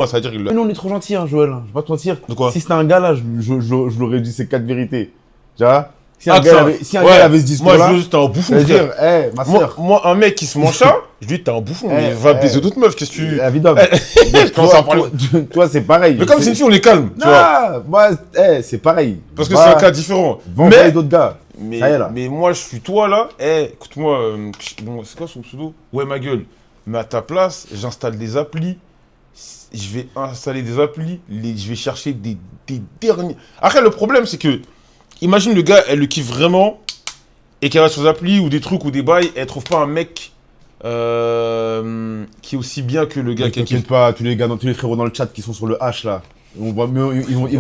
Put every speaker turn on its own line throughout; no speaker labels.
Ça veut dire qu'il
Mais nous, on est trop gentils, hein, Joël. Je vais pas te mentir.
De quoi?
Si c'était un gars là, je l'aurais dit ces 4 vérités. Tu vois? Si un
Ah,
gars
ça.
avait, si un
Ouais.
gars avait ce discours-là,
Moi, je veux juste, t'es un bouffon,
ça veut
frère.
dire, hé, ma soeur.
Moi, un mec qui se mange ça, je lui dis, t'es un bouffon, mais va baiser d'autres meufs, qu'est-ce que tu.
La vie d'homme.
Je commence à parler.
Toi, c'est pareil.
Mais comme c'est une fille, on les calme, tu vois.
Non, moi, c'est pareil.
Parce que
Va,
c'est un cas différent.
va envoyer
Mais,
d'autres gars.
mais,
Ça y est, là.
mais moi, je suis toi, là. Écoute-moi, bon, c'est quoi son pseudo? Ouais, ma gueule. Mais à ta place, j'installe des applis. Je vais installer des applis. Je vais chercher des derniers. Après, le problème, c'est que, imagine le gars, elle le kiffe vraiment. Et qu'elle va sur des applis ou des trucs ou des bails, elle trouve pas un mec qui est aussi bien que le gars qui
T'inquiète pas, tous les gars, tous les frérots dans le chat qui sont sur le H là, ils vont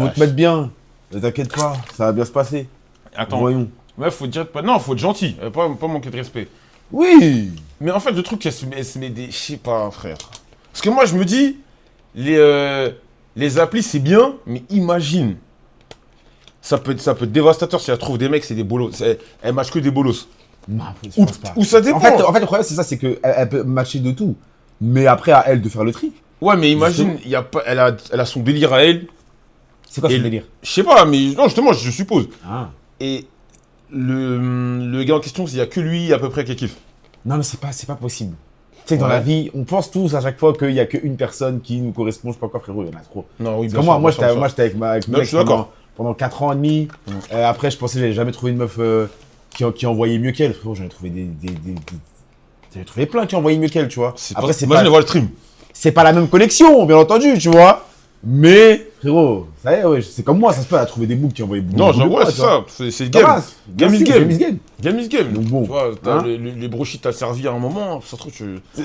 te mettre bien. Ne t'inquiète pas, ça va bien se passer.
Attends,
Voyons.
ouais, faut dire. Non, faut être gentil, pas manquer de respect.
Oui.
Mais en fait, le truc, elle se met des. Je sais pas, frère. Parce que moi, je me dis, les applis, c'est bien, mais imagine. Ça peut être dévastateur si elle trouve des mecs, c'est des bolos. Elle match que des bolos.
Non, je pense pas.
Ou ça dépend.
En fait, le problème, c'est ça, c'est qu'elle peut matcher de tout. Mais après, à elle de faire le tri.
Ouais, mais imagine, y a pas, elle a son délire à elle.
C'est quoi
Et
ce délire?
Je sais pas, mais non, justement, je suppose.
Ah.
Et le gars en question, il y a que lui à peu près qui kiffe.
Non, mais c'est pas possible. Tu sais, dans la vie, on pense tous à chaque fois qu'il y a qu'une personne qui nous correspond. Je sais pas quoi, frérot, il y en a trop.
Non, oui,
Comme moi, j'étais avec ma
Non,
mec
je suis d'accord.
pendant 4 ans et demi. Après, je pensais que j'avais jamais trouvé une meuf qui envoyait mieux qu'elle. Frérot, j'en ai trouvé j'en ai trouvé plein qui envoyaient mieux qu'elle, tu vois. Après,
Imagine voir le stream.
c'est pas la même connexion, bien entendu, tu vois. Mais, frérot, ça y est, ouais, c'est comme moi, ça se peut, elle a trouvé des books qui envoyaient beaucoup.
Non,
beaucoup de
ouais,
fois,
c'est
tu vois.
ça. C'est le game.
Thomas,
Game is
bien sûr,
game.
Game is game.
Game is game.
Donc bon,
Tu vois,
hein.
les brochites t'as servi à un moment, ça se trouve,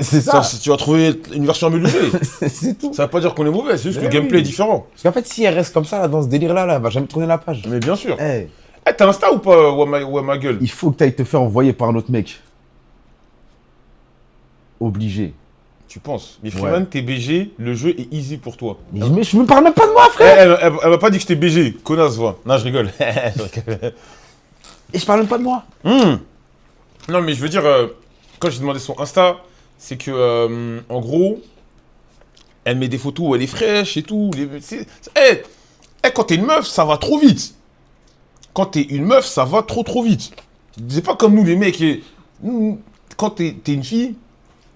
C'est ça.
tu vas trouver une version améliorée.
C'est tout.
Ça veut pas dire qu'on est mauvais, c'est juste que
Mais
le gameplay
oui.
est différent.
Parce qu'en fait, si elle reste comme ça, là, dans ce délire-là, elle va jamais tourner la page.
Mais bien sûr.
Eh,
T'as Insta ou pas, ouais, ma gueule?
il faut que tu ailles te faire envoyer par un autre mec. Obligé.
Tu penses? Mais Freeman, t'es BG, le jeu est easy pour toi.
Mais je me parle même pas de moi, frère.
Elle m'a pas dit que j'étais BG, connasse, va. Non, je rigole.
Et je parle même pas de moi.
Non, mais je veux dire, quand j'ai demandé son Insta, c'est que, en gros, elle met des photos où elle est fraîche et tout. Quand t'es une meuf, ça va trop vite. Quand t'es une meuf, ça va trop vite. C'est pas comme nous, les mecs. Quand t'es une fille,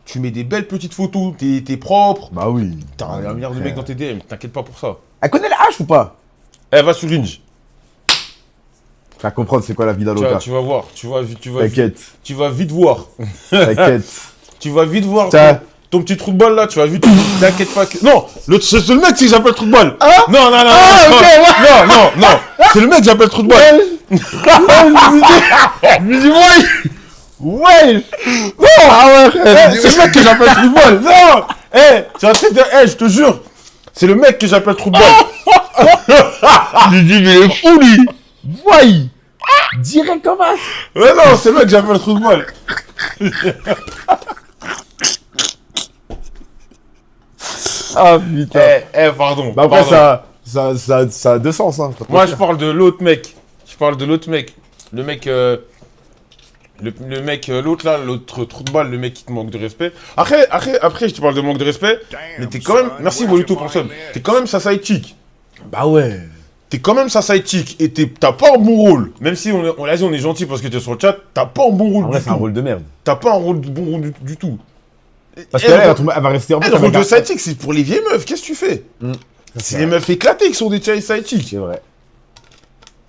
tu mets des belles petites photos, t'es propre.
Bah oui.
T'as un milliard de mecs dans tes DM, t'inquiète pas pour ça.
Elle connaît la hache ou pas?
Elle va sur Inge.
Tu vas comprendre c'est quoi la vie d'Aloca.
Tu vas voir,
T'inquiète.
tu vas vite voir.
T'inquiète.
Tu vas vite voir
Tiens.
ton petit trou de balle là, tu vas vite. T'inquiète pas. Non, c'est le mec que j'appelle trou de balle.
Ah
Non, non, non,
Ah,
non,
ok, ouais.
non. C'est le mec que j'appelle trou de balle.
Je me dis, ouais. Non. Ah ouais.
C'est le mec que j'appelle trou de balle. Non. Tu vas te dire, je te jure. C'est le mec que j'appelle trou de balle.
Je dis, mais il est fou lui. Voyez. Direct comme ça.
Ouais, non, c'est le mec que j'appelle trou de balle.
Ah putain.
Pardon.
Bah après,
pardon.
ça a deux sens. Hein,
Moi, je parle de l'autre mec. Le mec, l'autre là, l'autre trou de balle, le mec qui te manque de respect. Après, je te parle de manque de respect. Mais t'es quand même. Merci, Molito, pour ça. T'es quand même sa side chick.
Bah ouais.
T'es quand même sa side chick. Et t'as pas un bon rôle. Même si on est gentil parce que t'es sur le chat, t'as pas un bon rôle
En vrai,
du
c'est un
tout.
rôle de merde.
T'as pas un bon rôle du tout.
Parce que là, elle va rester en fait.
Le rôle de side chick, c'est pour les vieilles meufs. Qu'est-ce que tu fais? C'est les meufs éclatées qui sont des side chicks.
C'est vrai.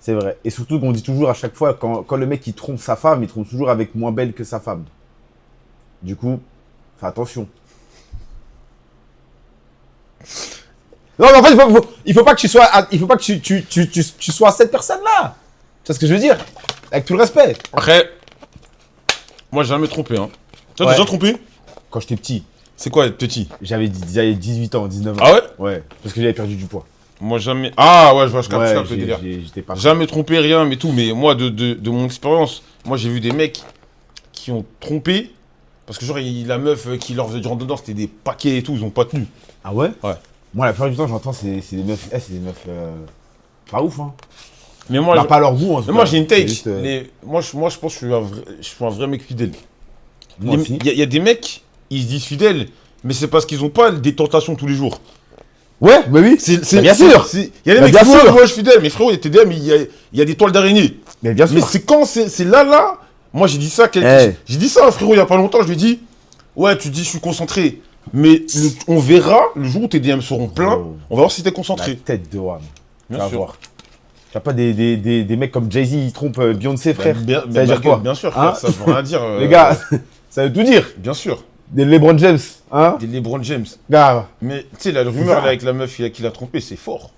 C'est vrai. Et surtout qu'on dit toujours à chaque fois, quand le mec il trompe sa femme, il trompe toujours avec moins belle que sa femme. Du coup, fais attention. Non, mais en fait, il faut pas que tu sois, tu sois cette personne-là. Tu vois ce que je veux dire? Avec tout le respect.
Après, moi, j'ai jamais trompé. Hein. Toi,
Ouais.
t'as déjà trompé?
Quand j'étais petit,
C'est quoi, petit?
j'avais 18 ans, 19 ans.
Ah ouais?
Ouais. Parce que j'avais perdu du poids.
Moi, jamais. Ah ouais, je vois, je capte
Ouais,
un peu le délire.
j'étais pas.
Jamais trompé, rien, mais tout. Mais moi, de mon expérience, moi, j'ai vu des mecs qui ont trompé. Parce que, genre, la meuf qui leur faisait du rentre dedans, c'était des paquets et tout, ils ont pas tenu.
Ah ouais?
Ouais.
Moi, la plupart du temps, j'entends, c'est des meufs. C'est des meufs. Pas ouf, hein.
Mais moi,
Bah, pas leur goût, en tout
mais moi
cas.
j'ai une
C'est
take.
juste,
Moi, je pense que je suis un vrai mec fidèle.
moi aussi.
Il y a des mecs, ils se disent fidèles, mais c'est parce qu'ils ont pas des tentations tous les jours.
Ouais, bah oui. Mais bien sûr.
Il y a des
Bah,
mecs
bien
qui font,
sûr.
moi je suis DM, mais frérot, tes DM, il y a des toiles d'araignée.
Mais bien
Mais
sûr.
c'est quand c'est là. Moi j'ai dit ça,
Eh.
j'ai dit ça à un frérot il y a pas longtemps, je lui ai dit, ouais, tu dis je suis concentré. Mais on verra le jour où tes DM seront pleins,
Oh.
on va voir si t'es
La
concentré.
tête de Wam. Tu
Bien
vas
sûr.
voir. Tu vois pas des mecs comme Jay-Z, ils trompent Beyoncé, frère.
Bien,
ça veut dire quoi
bien sûr,
Hein
frère, ça veut rien dire.
Les gars, ça veut tout dire.
Bien sûr.
Des LeBron James, hein
Des LeBron James.
Gars,
Mais tu sais, la rumeur
ça.
là, avec la meuf qui l'a trompé, c'est fort.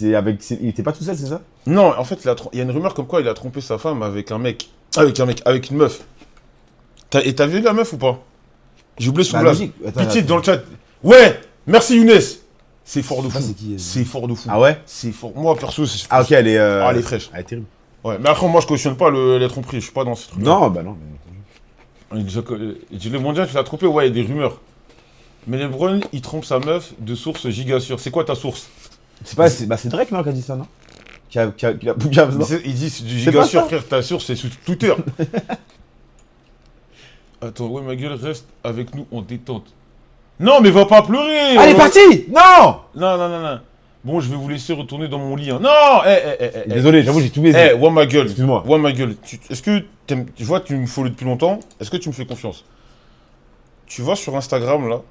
il était pas tout seul, c'est ça?
Non, en fait, il y a une rumeur comme quoi il a trompé sa femme avec un mec. Avec une meuf. Et t'as vu la meuf ou pas? J'ai oublié son
Bah,
blaze.
logique. Attends,
Pitié
attends.
dans le chat. Ouais, merci Younes. C'est fort de
sais pas
fou.
c'est qui,
C'est fort de fou.
Ah ouais?
C'est fort. Moi, perso, c'est.
Ah ok, elle est...
Ah, elle est fraîche.
Elle est terrible.
Ouais, mais après, moi, je cautionne pas les tromperies. Je suis pas dans ces trucs.
Non, bah non.
Le mondial, tu l'as trompé. Ouais, il y a des rumeurs. Mais LeBron, il trompe sa meuf de source giga sûre. C'est quoi ta source?
C'est Drake, non, qui a dit ça, non? Qui a non.
Il dit c'est du
C'est
giga
pas
sûr,
ça.
frère. Ta source, c'est sur Twitter. Attends, ouais, ma gueule, reste avec nous en détente. Non, mais va pas pleurer!
Ah, elle est partie! Non!
Non. Bon, je vais vous laisser retourner dans mon lit. Hein. Non!
Désolé, j'avoue, j'ai tout baisé.
Ouais, ma gueule.
Excuse-moi.
Ouais, ma gueule. Est-ce que je vois que tu me follow depuis longtemps. Est-ce que tu me fais confiance? Tu vas sur Instagram, là.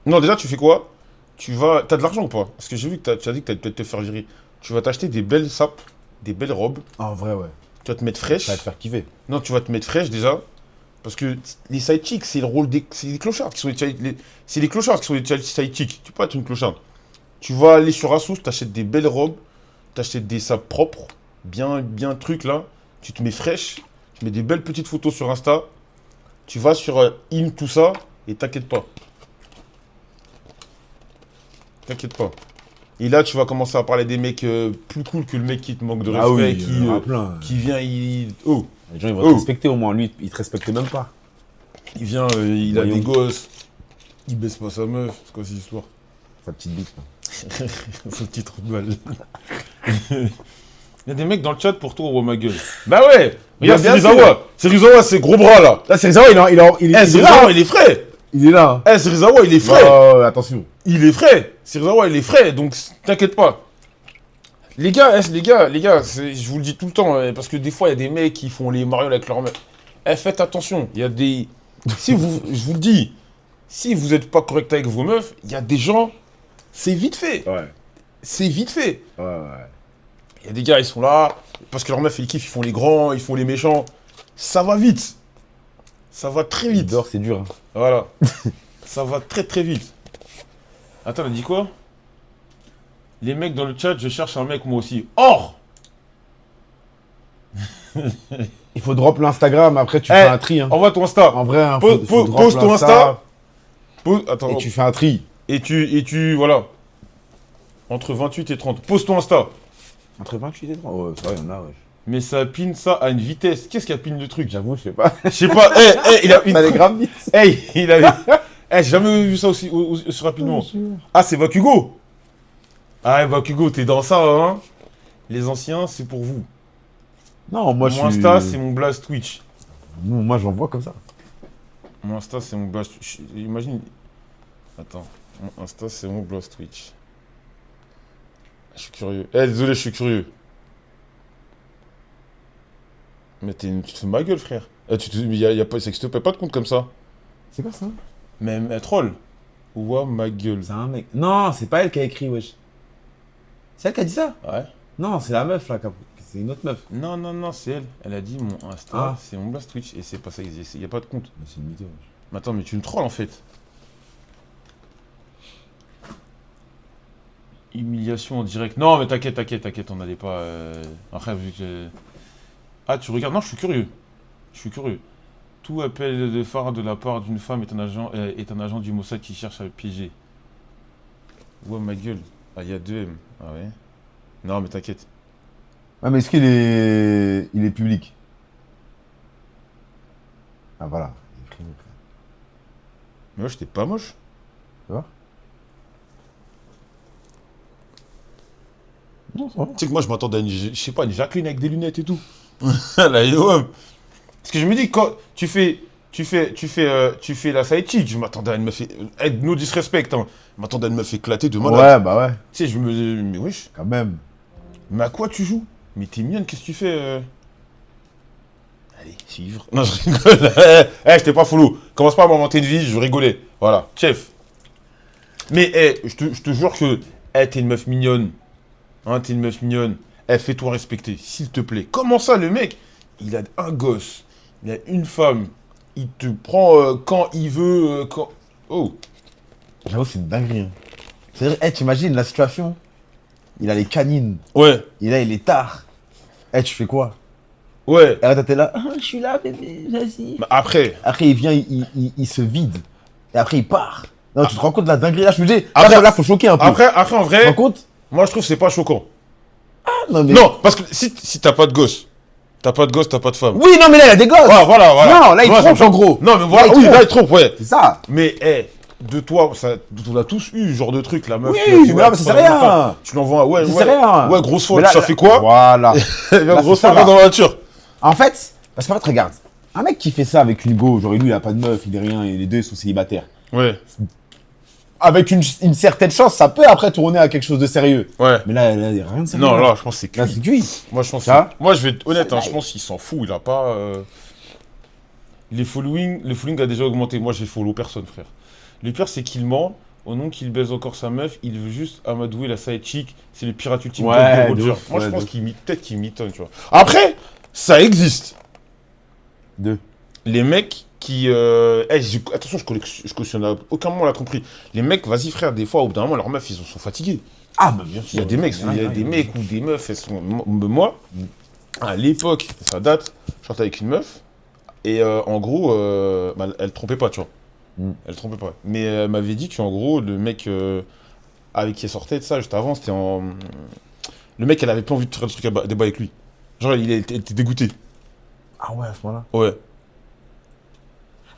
Non, déjà, tu fais quoi? T'as de l'argent ou pas? Parce que j'ai vu que tu as dit que t'allais peut-être te faire virer. Tu vas t'acheter des belles sapes, des belles robes.
Ah, en vrai, ouais.
Tu vas te mettre fraîche.
Ça va te faire kiffer.
Non, tu vas te mettre fraîche déjà. Parce que les sidechicks, c'est le rôle c'est des clochards qui sont c'est les clochards qui sont les sidechicks. Tu peux pas être une clocharde. Tu vas aller sur Asos, t'achètes des belles robes, t'achètes des sapes propres, bien truc là. Tu te mets fraîche, tu mets des belles petites photos sur Insta. Tu vas sur In tout ça et t'inquiète pas. T'inquiète pas. Et là, tu vas commencer à parler des mecs plus cool que le mec qui te manque de respect,
Ah oui, il y en a plein.
qui vient, Oh,
Les gens, ils vont
Oh.
te respecter au moins. Lui, il te respecte même pas.
il vient, il a
Voyons.
des gosses, il baisse pas sa meuf, c'est quoi cette histoire?
Sa petite bite. là.
Ce petit trou de balle. Il y a des mecs dans le chat pour toi, oh ma gueule. Bah ouais, regarde,
bien
c'est
sûr.
Rizawa. C'est Rizawa, c'est gros bras là.
Là, c'est Rizawa, il
Eh,
est
c'est
là.
Rizawa, il est frais.
Il est là.
Eh, c'est Rizawa, il est frais.
Attention.
Il est frais. C'est Rizawa, il est frais, donc t'inquiète pas. Les gars, je vous le dis tout le temps, parce que des fois, il y a des mecs qui font les marioles avec leur meuf. Eh, faites attention, il y a des... je vous le dis, si vous n'êtes pas correct avec vos meufs, il y a des gens, c'est vite fait.
Ouais.
C'est vite fait.
Ouais.
Il y a des gars, ils sont là, parce que leur meuf, ils kiffent, ils font les grands, ils font les méchants. Ça va vite. Ça va très vite.
Dehors, c'est dur. Hein.
Voilà. Ça va très vite. Attends, elle a dit quoi? Les mecs dans le chat, je cherche un mec moi aussi. Or!
Il faut drop l'Instagram, après tu fais un tri. Hein.
Envoie ton Insta.
En vrai, hein,
Pose
drop
ton Insta. Attends.
Et tu fais un tri.
Et tu, voilà. Entre 28 et 30. Pose ton Insta.
Entre 28 et 30. Ouais, ça, il y en a, ouais.
Mais ça pine ça à une vitesse. Qu'est-ce qu'il y a pine le truc?
J'avoue, je sais pas.
Je sais pas. Il a
Ça les grave vite.
il avait. J'ai jamais vu ça aussi rapidement. Ah, c'est Bakugo. Ah, Bakugo, t'es dans ça, hein? Les anciens, c'est pour vous.
Non, moi,
Mon Insta, c'est mon blast Twitch.
Non, moi, j'en vois comme ça.
Mon Insta, c'est mon blast. Imagine. Attends. Mon Insta, c'est mon blast Twitch. Je suis curieux. Désolé, je suis curieux. Mais tu te fous de ma gueule, frère. Ça existe pas de compte comme ça.
C'est quoi ça?
Mais troll. Ouah, ma gueule.
C'est un mec. Non, c'est pas elle qui a écrit, wesh. C'est elle qui a dit ça?
Ouais.
Non, c'est la meuf, là. C'est une autre meuf.
Non, c'est elle. Elle a dit mon Insta,
Ah.
c'est mon blast Twitch. Et c'est pas ça, il y a pas de compte.
Mais c'est une mytho, wesh.
Mais attends, mais tu me trolls en fait. Humiliation en direct. Non, mais t'inquiète, on n'allait pas. Après, vu que. Ah, tu regardes. Non, je suis curieux. Tout appel de phare de la part d'une femme est un agent du Mossad qui cherche à le piéger. Ouais, ma gueule. Ah, il y a 2 M. Ah ouais. Non, mais t'inquiète.
Ouais, mais est-ce qu'il est... Il est public? Ah, voilà. Il est privé, frère.
Mais moi, j'étais pas moche.
Tu vois? Non, ça va.
Tu sais que moi, je m'attendais à je sais pas, une Jacqueline avec des lunettes et tout. Là, yo, parce que je me dis, quand tu fais tu fais la side chick. Je m'attendais à une meuf. No disrespect, hein. Je m'attendais à une meuf éclatée de malade.
Ouais, bah ouais,
Tu sais, je me. Mais wesh.
quand même.
Mais à quoi tu joues? Mais t'es mignonne, qu'est-ce que tu fais Allez, suivre. Non, je rigole. Je t'ai pas follow. Commence pas à m'inventer une vie, je rigolais. Voilà, chef. Mais, je te jure que. T'es une meuf mignonne. Hein, t'es une meuf mignonne. Fais-toi respecter, s'il te plaît. Comment ça, le mec, il a un gosse, il a une femme, il te prend quand il veut, quand... Oh.
J'avoue, c'est une dinguerie. Hein. C'est-à-dire, t'imagines la situation? Il a les canines.
Ouais,
Et là, il est tard. Tu fais quoi?
ouais.
Et là, t'es là. Ah, je suis là, bébé, vas-y.
Bah, après,
Après, il vient, il se vide. Et après, il part. Non, tu te rends compte de la dinguerie? Là, je me dis,
Après-
là, faut choquer un peu.
après, en
Tu te rends
vrai,
compte?
moi, je trouve que c'est pas choquant.
Ah, non, mais.
Non, parce que si t'as pas de gosse, t'as pas de femme.
Oui, non, mais là, il a des gosses.
Ouais, voilà.
Non, là, il
Ouais,
trompe,
ça-
en gros.
Non, mais voilà,
Là, il
oui,
trompe.
là, il trompe, ouais.
C'est ça.
Mais, de toi, on a tous eu ce genre de truc, la meuf.
Oui,
qui a fait,
mais là, mais ça, c'est rien.
Tu l'envoies, ouais,
Ça,
ouais.
c'est rien.
Ouais, grosse
Mais
faute,
là,
ça
là-
fait quoi?
Voilà. Là,
Grosse
c'est ça,
faute
là.
dans la voiture.
En fait, parce qu'en fait, regarde. Un mec qui fait ça avec une go, genre lui, il a pas de meuf, il est rien, et les deux, ils sont célibataires.
Ouais,
Avec une certaine chance, ça peut après tourner à quelque chose de sérieux.
ouais.
Mais là, il n'y a rien de sérieux.
Non, là, je pense que c'est
Là,
cuit.
c'est cuit.
Moi, je pense
Ça
moi, je vais être honnête, hein,
Ça
je pense qu'il s'en fout. Il a pas. Le following a déjà augmenté. Moi, j'ai follow personne, frère. Le pire, c'est qu'il ment. Au nom qu'il baise encore sa meuf, il veut juste amadouer la side chick. C'est le pirate ultime
Ouais,
de
de
Roger.
ouf,
Moi, je
ouais,
pense
de
peut-être qu'il mitonne, tu vois. Après, ça existe.
Deux.
Les mecs qui. Attention, je cautionne. Aucun moment on l'a compris. Les mecs, vas-y, frère, des fois, au bout d'un moment, leurs meufs, ils sont fatigués.
Ah, bah bien sûr.
Il y a des mecs, ou des meufs, elles sont. Moi, à l'époque, ça date, je sortais avec une meuf, et en gros, bah, elle trompait pas, tu vois. Elle trompait pas. Mais elle m'avait dit qu'en gros, le mec avec qui elle sortait de ça, juste avant, c'était en. Le mec, elle avait pas envie de faire le truc à débat avec lui. Genre, il était dégoûté.
Ah ouais, à ce moment-là.
Ouais.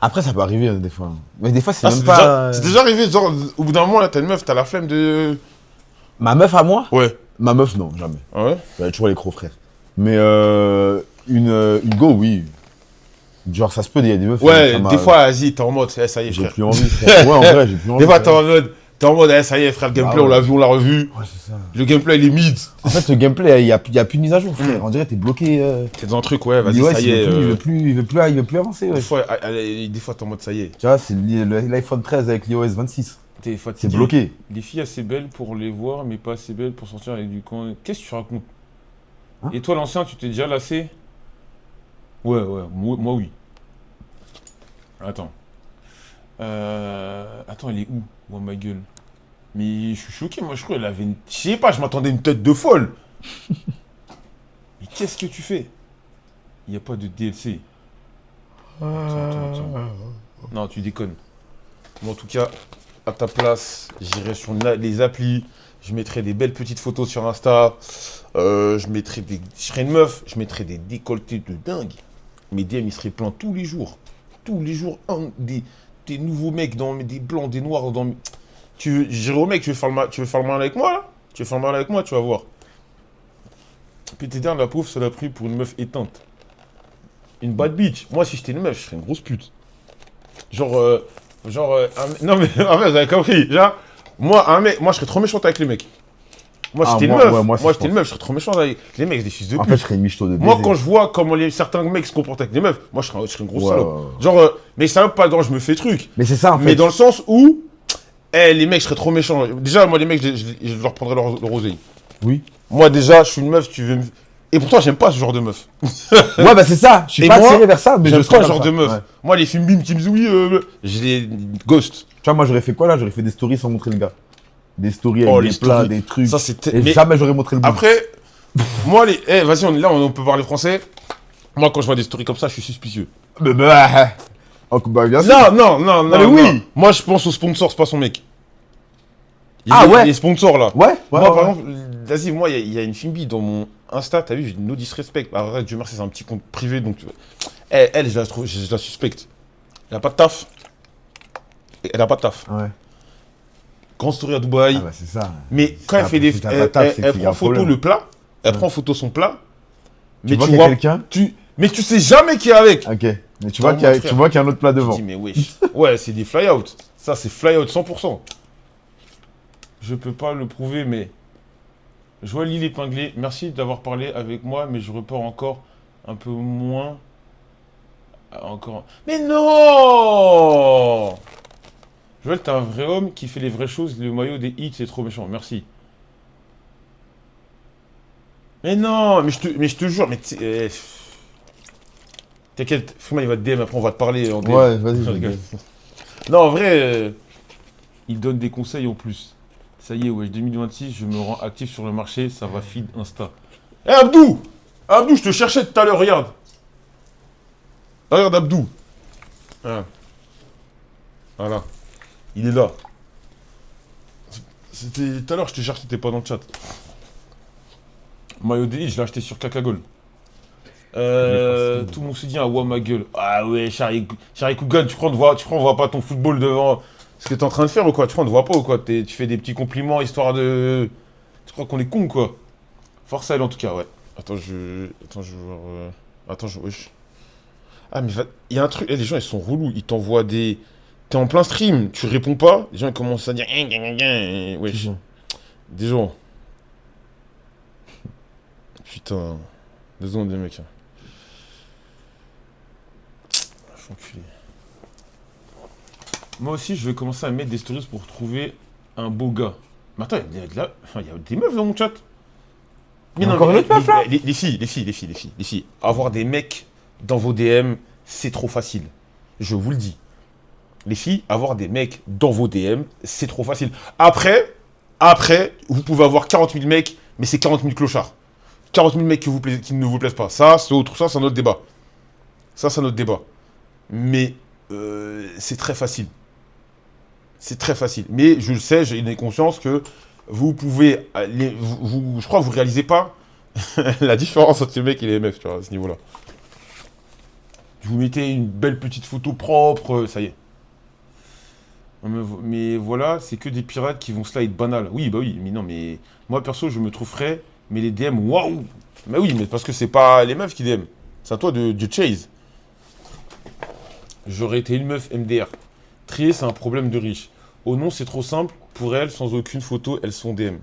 Après, ça peut arriver des fois. Mais des fois, c'est
Ah,
même
c'est
pas.
c'est déjà arrivé, genre, au bout d'un moment, là, t'as une meuf, t'as la flemme de.
Ma meuf à moi?
Ouais.
Ma meuf, non, jamais.
Ah ouais?
Elle a toujours les gros frères. Mais une go, oui. Genre, ça se peut, il y a des meufs.
Ouais,
ça m'a-
des fois, vas-y, t'es en mode, ça y est,
J'ai
frère.
plus envie, frère. Ouais, en vrai, j'ai plus envie.
Des fois,
frère.
t'es en mode, ça y est, frère, le gameplay,
ouais.
on l'a vu, on l'a revu.
Ouais, c'est ça.
Le gameplay, il est mid.
En fait, le gameplay, il y a plus de mise à jour, frère. On dirait que t'es bloqué.
T'es dans un truc, ouais,
Il
vas-y,
dit, ouais,
ça y est.
il veut plus avancer, ouais.
Des fois, t'es en mode, ça y est.
Tu vois, c'est l'iPhone 13 avec l'iOS 26.
T'es fatigué.
C'est bloqué.
Les filles assez belles pour les voir, mais pas assez belles pour sortir avec du camp. Qu'est-ce que tu racontes?
Hein?
Et toi, l'ancien, tu t'es déjà lassé? Ouais, moi oui. Attends. Attends, elle est où? Oh ma gueule. Mais je suis choqué, moi je crois qu'elle avait une. Je sais pas, je m'attendais à une tête de folle. Mais qu'est-ce que tu fais? Il n'y a pas de DLC. Attends. Non, tu déconnes. Moi, en tout cas, à ta place, j'irai sur les applis. Je mettrai des belles petites photos sur Insta. Je serai une meuf, je mettrai des décolletés de dingue. Mes DM, ils seraient pleins tous les jours. Tous les jours, des nouveaux mecs, des blancs, des noirs. Je dirais au mec, tu veux faire le mal avec moi, là? Tu veux faire le mal avec moi, tu vas voir. Puis t'es dernière, la pauvre, ça l'a pris pour une meuf éteinte. Une bad bitch. Moi, si j'étais une meuf, je serais une grosse pute. Non, mais en fait, vous avez compris. Genre, moi, je serais trop méchante avec les mecs. Moi,
Ah,
j'étais une
moi,
meuf.
ouais,
moi,
ça,
j'étais une meuf, je serais trop méchante avec les mecs, des fils de
En
pute.
fait, je serais une michto de baiser.
Moi, quand je vois comment certains mecs se comportent avec des meufs, moi, je serais une grosse
Ouais,
salope.
ouais.
Genre, mais salope pas dans je me fais truc.
Mais c'est ça, en fait.
Mais dans le sens où, les mecs, je serais trop méchant. Déjà, moi, les mecs, je leur prendrais leur oseille.
Oui.
Moi, déjà, je suis une meuf, tu veux me. Et pourtant, j'aime pas ce genre de meuf.
Ouais, bah c'est ça. Je suis
Et
pas
moi,
attiré vers ça, mais je
J'aime
serais
pas ce
comme
genre
ça.
de meuf.
Ouais.
Moi, les films bim qui me disent oui, je les ghost.
Tu vois, moi, j'aurais fait quoi là? J'aurais fait des stories sans montrer le gars. Des stories
Oh,
avec
les
des plats,
stories.
des trucs.
Ça, c'était.
Et
Mais
jamais j'aurais montré le bout.
après, moi, vas-y, on peut parler français. Moi, quand je vois des stories comme ça, je suis suspicieux.
Bah, bien sûr.
Non,
mais oui.
non. Moi, je pense au sponsor, c'est pas son mec.
Ah ouais.
Les sponsors là.
Ouais,
Moi,
ouais.
par exemple, vas-y, moi, il y a une Finbi dans mon Insta, t'as vu, j'ai no disrespect. Arrête, Dieu merci, c'est un petit compte privé, donc. Elle, je la suspecte. Elle a pas de taf. Elle a pas de taf.
Ouais.
Grande story à Dubaï.
Ah bah c'est ça.
Mais quand elle fait des.
Si t'as pas de taf, c'est
Elle
qu'il y a
prend
un
photo
problème.
le plat. Elle prend photo son plat.
Tu vois qu'il y a quelqu'un.
Mais tu sais jamais qui est avec.
Ok. Mais tu vois qu'il y a un autre plat
Je
devant.
dis, mais wesh. Ouais, c'est des fly-out. Ça, c'est fly-out 100%. Je peux pas le prouver, mais... Je vois l'île épinglée. Merci d'avoir parlé avec moi, mais je repars encore un peu moins. Encore. Mais non! Joël, t'es un vrai homme qui fait les vraies choses. Le maillot des hits, c'est trop méchant. Merci. Mais non, mais je te jure, mais t'inquiète, Freeman, il va te DM, après on va te parler en DM.
Ouais, vas-y.
Je rigole. Non, en vrai, il donne des conseils en plus. Ça y est, wesh, 2026, je me rends actif sur le marché, ça va feed Insta. Eh Abdou! Abdou, je te cherchais tout à l'heure, regarde. Regarde Abdou. Ah. Voilà. Il est là. C'était tout à l'heure, je te cherchais, t'étais pas dans le chat. Maillot DI, je l'ai acheté sur Kakagold. Tout mon soutien à Wa ma gueule. Ah ouais, Charlie Kougan, tu crois on voit pas ton football devant ce que t'es en train de faire ou quoi? Tu crois on te voit pas ou quoi? Tu fais des petits compliments histoire de... Tu crois qu'on est con quoi? Force à elle en tout cas, ouais. Attends, je vais voir... Attends, wesh. Ah mais il y a un truc, les gens ils sont relous, ils t'envoient des... T'es en plein stream, tu réponds pas, les gens ils commencent à dire... Wesh. Des gens... Putain... Désolé des mecs. Enculé. Moi aussi, je vais commencer à mettre des stories pour trouver un beau gars. Mais attends, il y a des meufs dans mon chat. Mais non,
encore une autre meuf, là
les filles. Avoir des mecs dans vos DM, c'est trop facile. Je vous le dis. Les filles, avoir des mecs dans vos DM, c'est trop facile. Après, vous pouvez avoir 40 000 mecs, mais c'est 40 000 clochards. 40 000 mecs qui ne vous plaisent pas. Ça, c'est autre. Ça, c'est un autre débat. Mais c'est très facile. C'est très facile. Mais je le sais, j'ai une conscience que vous pouvez... je crois que vous ne réalisez pas la différence entre les mecs et les meufs, tu vois, à ce niveau-là. Vous mettez une belle petite photo propre, ça y est. Mais voilà, c'est que des pirates qui vont slide banal. Oui, bah oui, mais non, mais... Moi, perso, je me trouve frais, mais les DM, waouh! Mais oui, mais parce que c'est pas les meufs qui DM. C'est à toi de chase. J'aurais été une meuf MDR. Trier, c'est un problème de riche. Oh non, c'est trop simple. Pour elles, sans aucune photo, elles sont DM.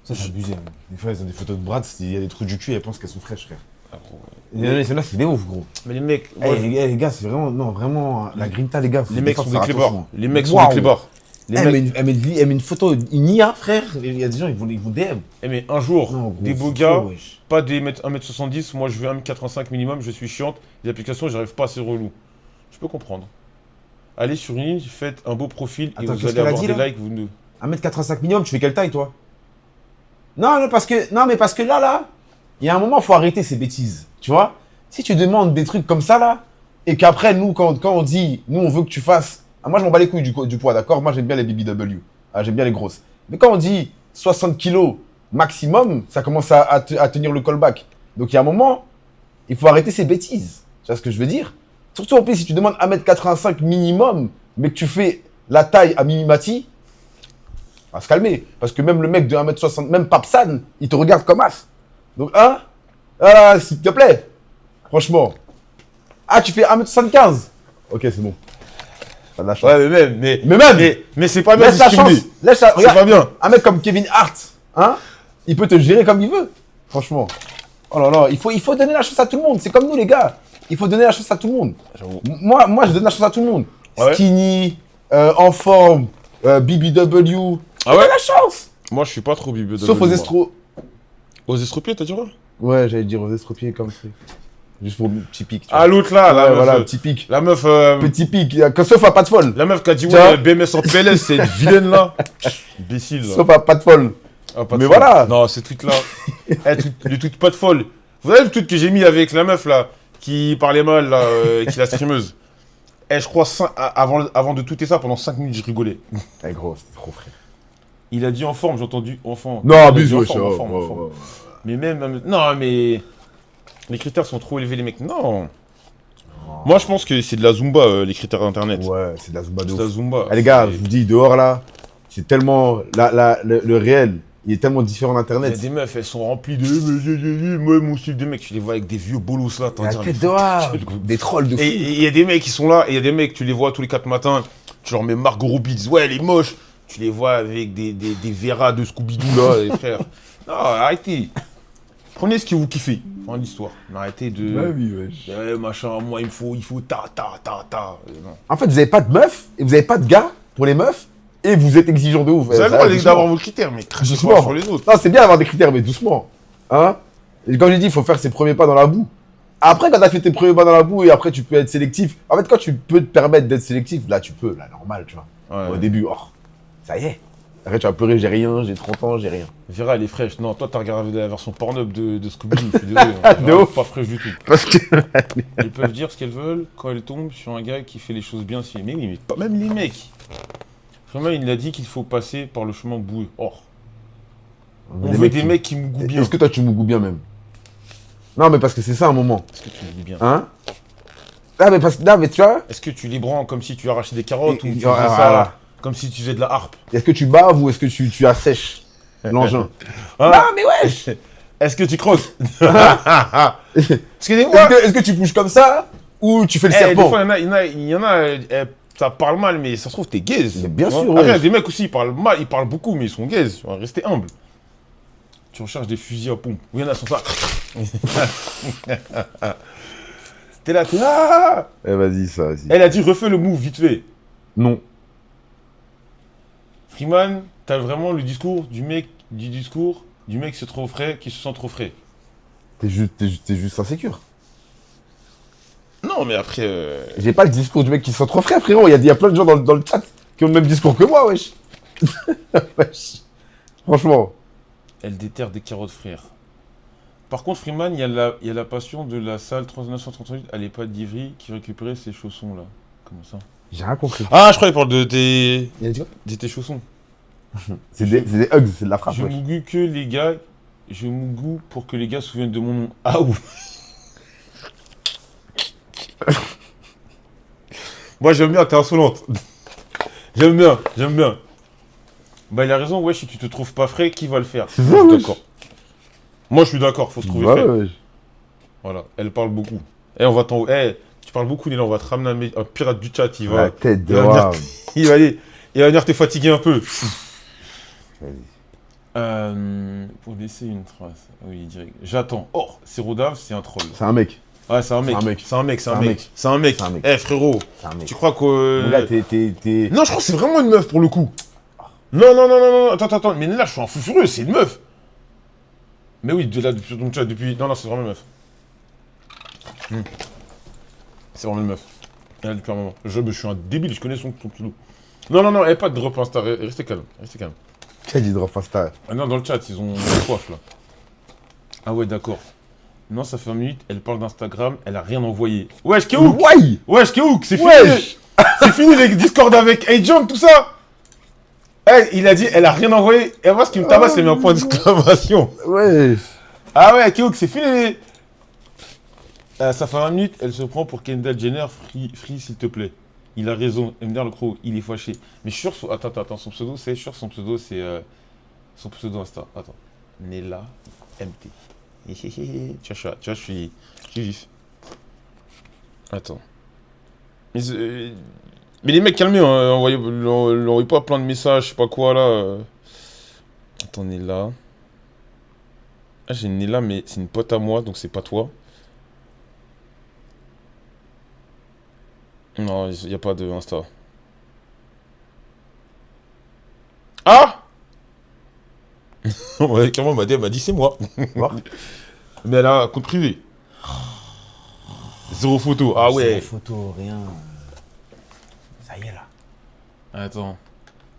Ça, c'est abusé. Hein. Des fois, elles ont des photos de Brad, il y a des trous du cul et elles pensent qu'elles sont fraîches, frère.
Ah, gros,
Mais celle-là, c'est des ouf, gros.
mais les mecs,
Eh,
moi,
les gars, c'est vraiment. Non, vraiment. La grinta, les gars.
les mecs sont des
faire
clébards.
attention.
Les mecs sont
Waouh.
des clébards. Les mecs...
Elle met une photo, une IA, frère. Il y a des gens, ils vont DM.
Eh, mais un jour,
Non, gros,
des beaux
c'est
gars,
trop, wesh.
pas des 1m70, moi je veux 1m85 minimum, je suis chiante. Les applications, j'arrive pas assez relou. Je peux comprendre. Allez sur une ligne, faites un beau profil et
Attends,
vous
qu'est-ce
allez
qu'elle a
avoir
dit,
des
là
likes.
1m85 minimum, tu fais quelle taille, toi? Non, mais parce que là, il y a un moment, il faut arrêter ces bêtises. Tu vois? Si tu demandes des trucs comme ça, là, et qu'après, nous, quand on dit, nous, on veut que tu fasses. Ah, moi, je m'en bats les couilles du poids, d'accord? Moi, j'aime bien les BBW. Ah, j'aime bien les grosses. Mais quand on dit 60 kilos maximum, ça commence à tenir le callback. Donc, il y a un moment, il faut arrêter ces bêtises. Tu vois ce que je veux dire? Surtout, en plus, si tu demandes 1m85 minimum, mais que tu fais la taille à Mimimati, on va se calmer. Parce que même le mec de 1m60, même Papsan, il te regarde comme as. Donc, ah, s'il te plaît. Franchement. Ah, tu fais 1m75. Ok, c'est bon. T'as de la chance.
Ouais, mais c'est pas bien
Laisse la chance.
discriminé.
C'est
C'est pas bien.
Un mec comme Kevin Hart, hein, il peut te gérer comme il veut. Franchement. Oh là là, il faut donner la chance à tout le monde. C'est comme nous, les gars. Il faut donner la chance à tout le monde.
J'avoue.
Moi, je donne la chance à tout le monde.
Ouais.
Skinny, en forme, BBW.
Ah ouais?
La chance.
Moi, je suis pas trop biblio.
Sauf aux estros.
Aux estropiés, t'as dit quoi?
Ouais, j'allais dire aux estropiés comme ça. Juste pour un petit pic.
Ah, l'autre là, la
Ouais,
meuf.
voilà, petit pic.
La meuf.
Petit pic. Sauf à pas de folle.
La meuf qui a dit
Tiens.
ouais, BMS en PLS, c'est une vilaine là. Imbécile là.
Sauf à pas de folle.
Ah, pas de
Mais
folle.
voilà.
Non, ces tweets là. Le tweet pas de folle. Vous avez le tweet que j'ai mis avec la meuf là, qui parlait mal là, qui est la streameuse. Eh, je crois, avant de tweeter ça, pendant 5 minutes, je rigolais.
Eh gros, c'était trop frère.
Il a dit en forme, j'ai entendu enfant.
Non,
Il a
abuse,
dit en
wesh.
forme, en forme, en forme. Mais même. Non, mais. Les critères sont trop élevés, les mecs. Non. Moi, je pense que c'est de la Zumba, les critères internet.
Ouais, c'est de la Zumba de
C'est de la
ouf.
Zumba.
Eh, les gars, je
C'est-
vous dis, dehors là, c'est tellement le réel. Il est tellement différent
Il y a
d'Internet.
des meufs, elles sont remplies de. Moi, mon style de mec, tu les vois avec des vieux bolos là.
La tête dehors. Des trolls de fou.
Et il y a des mecs qui sont là, et il y a des mecs, tu les vois tous les 4 matins, tu leur mets Margot Robbie, ils disent ouais, elle est moche. Tu les vois avec des Vera de Scooby-Doo là, les frères. Non, arrêtez. Prenez ce que vous kiffez en l'histoire. Mais arrêtez de.
Ouais, oui, wesh.
Machin, moi il faut ta. Non.
En fait, vous avez pas de meufs et vous avez pas de gars pour les meufs et vous êtes exigeant de ouf.
Vous avez le droit d'avoir vos critères, mais crachez pas sur les autres.
Non, c'est bien d'avoir des critères, mais doucement. Hein? Et comme je dis, il faut faire ses premiers pas dans la boue. Après, quand tu as fait tes premiers pas dans la boue et après tu peux être sélectif. En fait, quand tu peux te permettre d'être sélectif, là tu peux, là normal, tu vois.
Ouais.
Au début, oh, ça y est. Après, tu vas pleurer, j'ai rien, j'ai 30 ans, j'ai rien.
Vera, elle est fraîche. Non, toi, t'as regardé la version Pornhub de Scooby-Doo. Je suis désolé.
De ouf.
Pas fraîche du tout.
Parce que.
Elles peuvent dire ce qu'elles veulent quand elles tombent sur un gars qui fait les choses bien. Mais oui, mais pas même les mecs. Vraiment, il a dit qu'il faut passer par le chemin boueux. Or, on veut des mecs qui mougouent bien.
Est-ce que toi, tu mougoues bien même? Non, mais parce que c'est ça un moment.
Est-ce que tu mougoues bien?
Hein? Ah, mais parce que là, mais tu vois.
Est-ce que tu les branles comme si tu arrachais des carottes ou tu faisais
voilà.
ça comme si tu faisais de la harpe?
Est-ce que tu baves ou est-ce que tu assèches l'engin?
Ah.
Non, mais wesh!
Est-ce que tu croques? Parce que des fois,
Est-ce que tu bouges comme ça ou tu fais le
des
serpent?
fois, il y en a, ça parle mal, mais ça se trouve, t'es gaze.
Mais bien
Tu vois.
sûr,
Après, il y a
ouais.
des mecs aussi, ils parlent mal, ils parlent beaucoup, mais ils sont gaze. Tu vois, restez humble. Tu recherches des fusils à pompe. Oui, il y en a, sont ça. T'es là, t'es là.
Eh, vas-y, ça, vas-y.
Elle a dit, refais le move vite fait.
Non.
Freeman, t'as vraiment le discours du mec qui se trop frais, qui se sent trop frais.
T'es juste insécure.
Non, mais après.
J'ai pas le discours du mec qui se sent trop frais, frérot. Il y a plein de gens dans le chat qui ont le même discours que moi, wesh. Wesh. Franchement.
Elle déterre des carottes, frère. Par contre, Freeman, il y a la passion de la salle 3938 à l'EHPAD d'Ivry qui récupérait ses chaussons, là. Comment ça?
J'ai rien compris.
Ah, je crois qu'il parle de tes...
Il a dit quoi?
de tes chaussons.
C'est des hugs, c'est de la frappe,
Je
wesh.
mougou que les gars... Je mougou pour que les gars se souviennent de mon nom. Ah, ouf. Moi, j'aime bien, t'es insolente. J'aime bien. Bah, il a raison, ouais, si tu te trouves pas frais, qui va le faire?
C'est
Moi,
ça,
je suis
wesh.
d'accord. Moi, je suis d'accord, faut se trouver
Bah,
frais.
wesh.
Voilà, elle parle beaucoup. Eh, on va t'en... Eh, tu parles beaucoup, Néla, on va te ramener un pirate du chat, il va...
La tête de
il va venir-
rame.
Il va aller... Il va venir te fatiguer un peu.
Vas-y.
Pour laisser une trace. Oui, direct. J'attends. Oh, c'est Rodave, c'est un troll.
C'est un mec.
Ouais, c'est un mec.
C'est un mec.
C'est un mec, c'est un
C'est un
mec.
mec.
C'est un mec.
C'est un mec.
Eh, frérot,
C'est un mec.
tu crois que...
Mon gars, t'es.
Non, je crois que c'est vraiment une meuf pour le coup. Non. Attends. Mais là, je suis un fou furieux, c'est une meuf. Mais oui, depuis ton chat, depuis... Non, c'est vraiment une meuf. C'est vraiment une meuf. Elle a depuis un moment. Je suis un débile, je connais son pseudo. Non, elle pas de drop Insta, restez calme.
Qui a dit drop Insta?
Ah non, dans le chat, ils ont soif là. Ah ouais, d'accord. Non, ça fait 20 minutes, elle parle d'Instagram, elle a rien envoyé. Wesh, Keouk
Ouais!
Wesh, Keouk, c'est fini
Wesh!
C'est fini les Discord avec Agent, tout ça. Il a dit, elle a rien envoyé. Et moi, ce qui me tabasse, c'est mis un point d'exclamation.
Ouais!
Ah ouais, Keouk, c'est fini. Ça fait 20 minutes, elle se prend pour Kendall Jenner, free s'il te plaît. Il a raison, MDR le croc, il est fâché. Mais je suis sûr, attends, son pseudo, c'est son pseudo Insta. Attends, Nella MT. Tu vois, je suis vif. Attends. Mais les mecs, calmez, hein, envoyez pas plein de messages, je sais pas quoi là. Attends, Nella. Ah, j'ai Nella, mais c'est une pote à moi, donc c'est pas toi. Non, il n'y a pas de Insta. Ah ouais, clairement, elle m'a dit c'est moi. Mais elle a un compte privé. Zéro photo. Ah ouais.
Zéro photo, rien. Ça y est là.
Attends.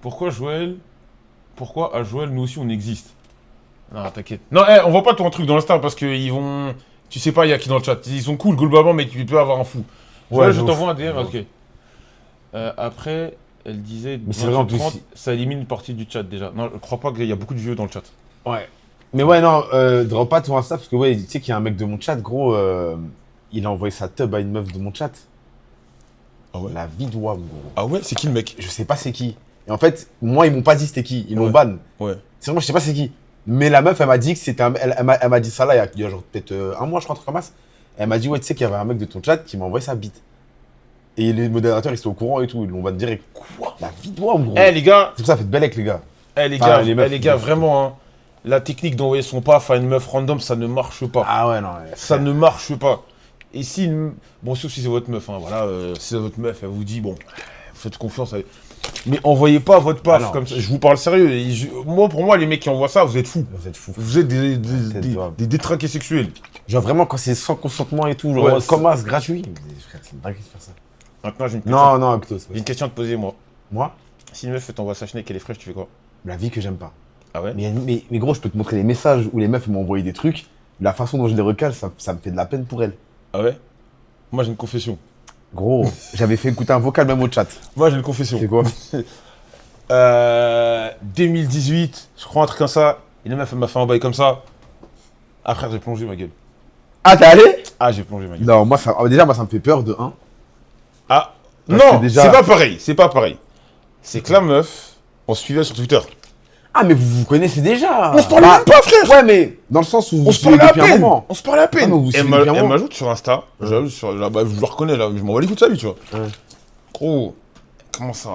Pourquoi à Joël, nous aussi on existe? Non, t'inquiète. Non, on voit pas ton truc dans l'Insta parce qu'ils vont... Tu sais pas, il y a qui dans le chat. Ils sont cool globalement, mais tu peux avoir un fou. Ouais, je t'envoie un DM, ok. Après, elle disait...
Mais c'est vrai en plus...
ça élimine une partie du chat déjà. Non, je crois pas qu'il y a beaucoup de vieux dans le chat.
Ouais. Mais ouais, non, drop pas ton Insta parce que ouais, tu sais qu'il y a un mec de mon chat, gros, il a envoyé sa tub à une meuf de mon chat.
Ah ouais?
La vie de WAM, gros.
Ah ouais? C'est qui le mec?
Je sais pas c'est qui. Et en fait, moi, ils m'ont pas dit c'était qui. Ils l'ont
Ouais.
ban.
Ouais.
C'est vrai, je sais pas c'est qui. Mais la meuf, elle m'a dit que c'était elle m'a dit ça là, il y a genre peut-être un mois, je crois, un truc comme ça. Elle m'a dit, ouais, tu sais qu'il y avait un mec de ton chat qui m'a envoyé sa bite. Et les modérateurs, ils étaient au courant et tout. Ils l'ont direct. Quoi? La vie de moi, gros.
Eh les gars,
C'est pour ça, faites belle avec les gars.
les
Enfin,
gars,
les meufs,
les gars, vraiment, hein, la technique d'envoyer son paf à une meuf random, ça ne marche pas.
Ah ouais, non. Ouais.
Ça ne marche pas. Et si, bon, sauf si c'est votre meuf, hein, voilà, si c'est votre meuf, elle vous dit, bon, faites confiance. Mais envoyez pas votre paf
Ah non.
comme ça. Je vous parle sérieux. Moi, pour moi, les mecs qui envoient ça, vous êtes fous.
Vous êtes fous.
Vous êtes
grave.
des détraqués sexuels.
Genre vraiment, quand c'est sans consentement et tout, genre
Ouais,
comme ça, c'est gratuit. Mais frère, c'est une dinguerie de faire ça.
Maintenant, j'ai une question.
Non, plutôt.
J'ai une question à te poser, moi.
Moi,
Si une meuf t'envoie sa schneck et elle est fraîche, tu fais quoi?
la vie que j'aime pas.
Ah ouais?
Mais gros, je peux te montrer les messages où les meufs m'ont envoyé des trucs. La façon dont je les recale, ça me fait de la peine pour elles.
Ah ouais? Moi, j'ai une confession.
Gros, j'avais fait écouter un vocal même au chat.
Moi, j'ai une confession.
C'est quoi?
2018, je crois un truc comme ça. Et la meuf, elle m'a fait un bail comme ça. Ah frère, j'ai plongé ma gueule.
Ah, t'es allé?
Ah, j'ai plongé ma gueule.
Non, moi, déjà, ça me fait peur de 1.
Ah,
Parce
non,
que déjà-
c'est pas pareil. C'est pas pareil. C'est que la meuf, on se suivait sur Twitter.
Ah, mais vous vous connaissez déjà.
On se parlait même pas, frère.
Ouais, mais dans le sens où vous
On se parlait à
depuis un
peine.
moment.
On se parlait à
Ah, mais
peine.
vous
Elle
suivez depuis un moment.
m'ajoute sur Insta. J'ajoute sur, là, bah, je le reconnais, là. Je m'envoie les coups de sa vie, tu vois.
Ouais.
Gros, comment ça.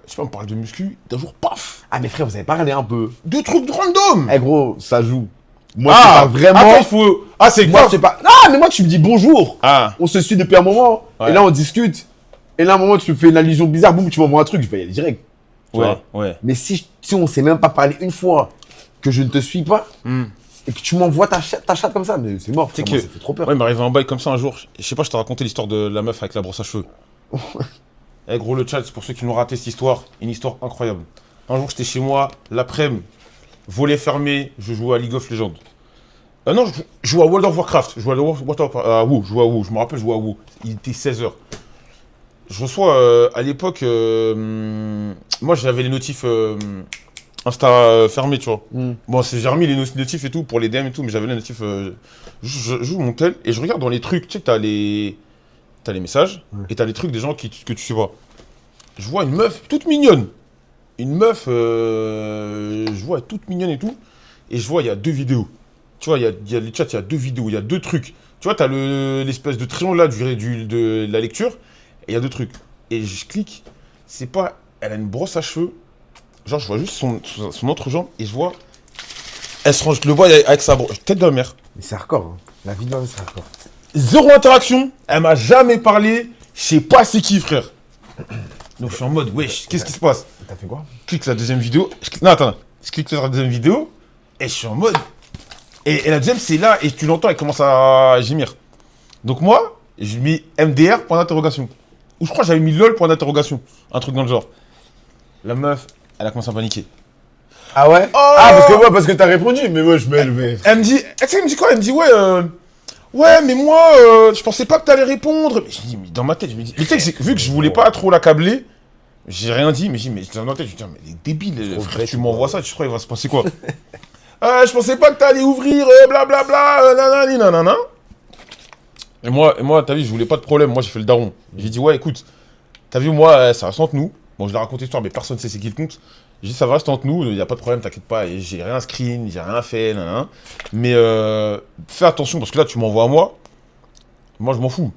Je sais pas, on parle de muscu. D'un jour, paf.
Ah, mais frère, vous avez parlé un peu.
Deux trucs de random.
Eh, gros, ça joue. Moi,
Ah,
c'est pas vraiment.
attends, il faut. Ah, c'est
Moi,
quoi?
c'est pas. Ah, mais moi, tu me dis bonjour.
Ah,
On se suit depuis un moment.
Ouais.
Et là, on discute. Et là, à un moment, tu me fais une allusion bizarre. Boum, tu m'envoies un truc. Je vais y aller direct. Tu vois.
ouais.
Mais si on s'est même pas parlé une fois, que je ne te suis pas,
Hmm.
et que tu m'envoies ta chatte comme ça, mais c'est mort.
C'est
Frère, moi,
que-
ça fait trop peur.
Ouais, il m'est arrivé un bail comme ça un jour. Je sais pas, je t'ai raconté l'histoire de la meuf avec la brosse à cheveux. Eh gros, le chat, c'est pour ceux qui l'ont raté cette histoire. Une histoire incroyable. Un jour, j'étais chez moi, l'après-midi, volet fermé, je jouais à League of Legends. Non, je jouais à World of Warcraft. Je jouais à WoW, je jouais à WoW. Je me rappelle, je jouais à WoW. Il était 16h. Je reçois, à l'époque, moi j'avais les notifs Insta fermés, tu vois.
Hmm.
Bon, j'ai remis les notifs et tout pour les DM et tout, mais j'avais les notifs. Je joue mon tel et je regarde dans les trucs, tu sais, t'as les messages et t'as les trucs des gens que tu sais pas. Je vois une meuf toute mignonne. Une meuf, je vois elle est toute mignonne et tout. Et je vois, il y a 2 vidéos. Tu vois, il y a les chats, il y a 2 vidéos, il y a 2 trucs. Tu vois, t'as l'espèce de triangle là de la lecture et il y a 2 trucs. Et je clique, c'est pas. Elle a une brosse à cheveux. Genre, je vois juste son entrejambe et je vois. Je le vois avec sa brosse. Tête de la mère.
Mais c'est hardcore. Hein. La vie de ma vie, c'est hardcore.
Zéro interaction. Elle m'a jamais parlé. Je sais pas c'est qui, frère. Donc je suis en mode, wesh, qu'est-ce qui se passe?
T'as fait quoi?
Je clique la deuxième vidéo. Non, attends. Je clique sur la deuxième vidéo. Et je suis en mode. Et la deuxième, c'est là. Et tu l'entends, elle commence à gémir. Donc moi, j'ai mis MDR, point d'interrogation. Ou je crois que j'avais mis LOL, point d'interrogation. Un truc dans le genre. La meuf, elle a commencé à paniquer.
Ah ouais?
Oh
Ah, parce que t'as répondu. Mais moi, je me.
Elle me dit, tu sais, elle me dit quoi? Elle me dit, ouais, mais moi, je pensais pas que t'allais répondre. Mais je dis, mais dans ma tête, je me dis, mais tu sais, vu que je voulais pas trop l'accabler, j'ai rien dit, mais je dis, mais dans ma tête, je me dis, mais il est débile,
Trop
frère,
vrai,
tu m'envoies ça, tu crois, il va se passer quoi? Je pensais pas que t'allais ouvrir, blablabla, nanani, nanana. Et moi, t'as vu, je voulais pas de problème, moi j'ai fait le daron. J'ai dit, ouais, écoute, t'as vu, moi, ça reste entre nous. Bon, je l'ai raconté l'histoire, mais personne sait c'est qui le compte. J'ai dit, ça va rester entre nous, il y a pas de problème, t'inquiète pas, et j'ai rien screen, j'ai rien fait, nanana. Mais fais attention, parce que là, tu m'envoies à moi. Moi, je m'en fous.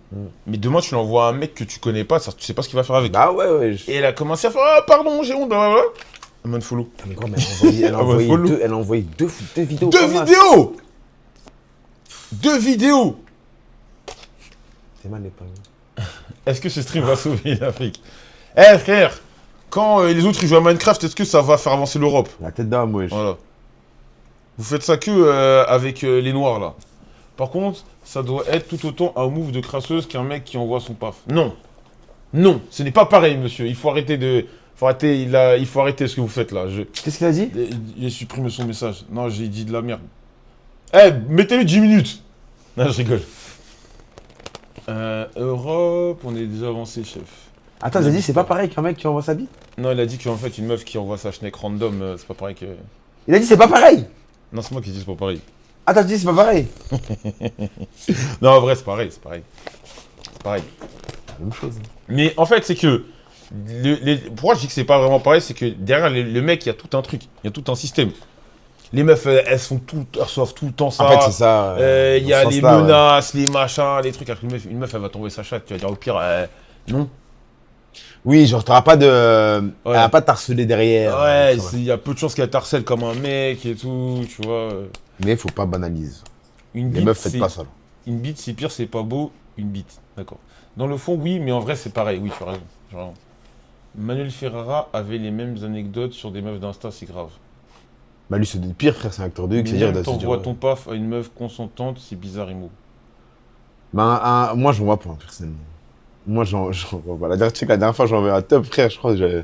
Mais demain, tu l'envoies à un mec que tu connais pas, ça, tu sais pas ce qu'il va faire avec.
Bah ouais.
Et elle a commencé à faire, ah, pardon, j'ai honte, blablabla. Elle m'a follow.
Mais gros, mais elle a envoyé
follow.
elle a envoyé deux vidéos.
2
comme ça.
vidéos 2 vidéos.
C'est mal épinglé.
Est-ce que ce stream va sauver l'Afrique? Eh frère, quand les autres ils jouent à Minecraft, est-ce que ça va faire avancer l'Europe?
La tête d'âme, wesh.
Voilà. Vous faites ça que avec les noirs là. Par contre, ça doit être tout autant un move de crasseuse qu'un mec qui envoie son paf. Non. Non, ce n'est pas pareil, monsieur. Il faut arrêter de... il faut arrêter ce que vous faites là.
Qu'est-ce qu'il a dit?
Il a supprimé son message. Non, j'ai dit de la merde. Eh, mettez-lui 10 minutes. Non, je rigole. Europe, on est déjà avancé, chef.
Attends, il a dit c'est pas pareil qu'un mec qui envoie sa bite?
Non, il a dit qu'en fait, une meuf qui envoie sa schneck random, c'est pas pareil que...
Il a dit c'est pas pareil!
Non, c'est moi qui dis c'est pas pareil.
Attends, tu dis c'est pas pareil?
Non, en vrai, c'est pareil, c'est pareil. C'est pareil.
La même chose.
Mais en fait, c'est que Pourquoi je dis que c'est pas vraiment pareil, c'est que derrière le mec, il y a tout un truc, il y a tout un système. Les meufs, elles reçoivent tout le temps ça.
En fait, c'est ça.
Il y
dans
a
ce
les
sens-là, ouais.
menaces, les machins, les trucs. Alors qu'une meuf, elle va t'envoyer sa chatte. Tu vas dire au pire, non.
Oui, genre, t'auras pas de.
Ouais.
Elle va pas t'harceler derrière.
Ouais,
ça va.
il y a peu de chances qu'elle t'harcèle comme un mec et tout, tu vois.
Mais faut pas banaliser.
Une
Les
bite,
meufs, faites pas ça. Là.
Une bite, c'est pire, c'est pas beau. Une bite, d'accord. Dans le fond, oui, mais en vrai, c'est pareil. Oui, tu as raison. Genre, Manuel Ferrara avait les mêmes anecdotes sur des meufs d'Insta, c'est grave.
Bah, lui, c'est le pire, frère, c'est un acteur de X.
Mais
C'est-à-dire,
même
de se dire,
t'envoies ton paf à une meuf consentante, c'est bizarre, Imo.
Bah, moi, j'en vois pas, personnellement. Moi, j'en vois pas. La dernière fois, j'en avais un top, frère, je crois que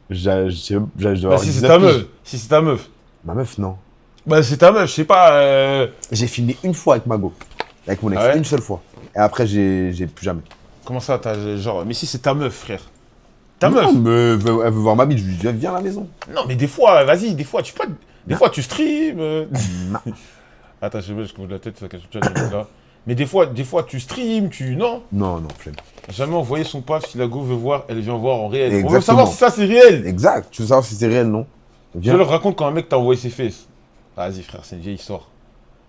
Bah, si c'est ta meuf, si c'est ta meuf.
Ma meuf, non.
Bah, c'est ta meuf, je sais pas.
J'ai filmé une fois avec Mago. Avec mon ex,
Ah ouais
une seule fois. Et après, j'ai plus jamais.
Comment ça, t'as genre. Mais si c'est ta meuf, frère. Ta
Non,
meuf.
mais elle veut voir ma bite, je lui dis, viens à la maison.
Non, mais des fois, vas-y, des fois, tu peux. Des fois, tu stream.
Non.
Attends, je sais pas, je commence la tête, ça cache le chat, là. Mais des fois, tu stream, Non.
Non, flemme.
Jamais envoyer son paf si la go veut voir, elle vient voir en réel. On veut
Exactement.
savoir si ça c'est réel.
Exact. Tu veux savoir si c'est réel, non?
Je
Viens.
leur raconte quand un mec t'a envoyé ses fesses. Vas-y, frère, c'est une vieille histoire.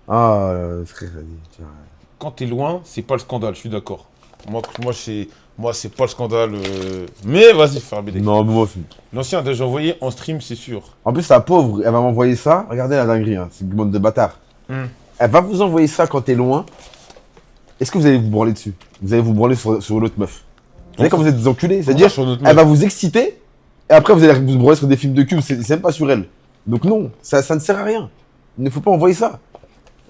Ah, frère, vas-y. Tiens.
Quand t'es loin, c'est pas le scandale, je suis d'accord. Moi, c'est pas le scandale. Mais vas-y, faire BD.
Non, mais moi,
L'ancien a déjà envoyé en stream, c'est sûr.
en plus, la pauvre, elle va m'envoyer ça. Regardez la dinguerie, hein. C'est une bande de bâtards.
Hmm.
Elle va vous envoyer ça quand t'es loin. Est-ce que vous allez vous branler dessus? Vous allez vous branler sur l'autre meuf. Vous savez quand vous êtes des enculés? C'est-à-dire,
Sur notre
elle
meuf.
va vous exciter. Et après, vous allez vous branler sur des films de cul. C'est même pas sur elle. Donc non, ça ne sert à rien. Il ne faut pas envoyer ça.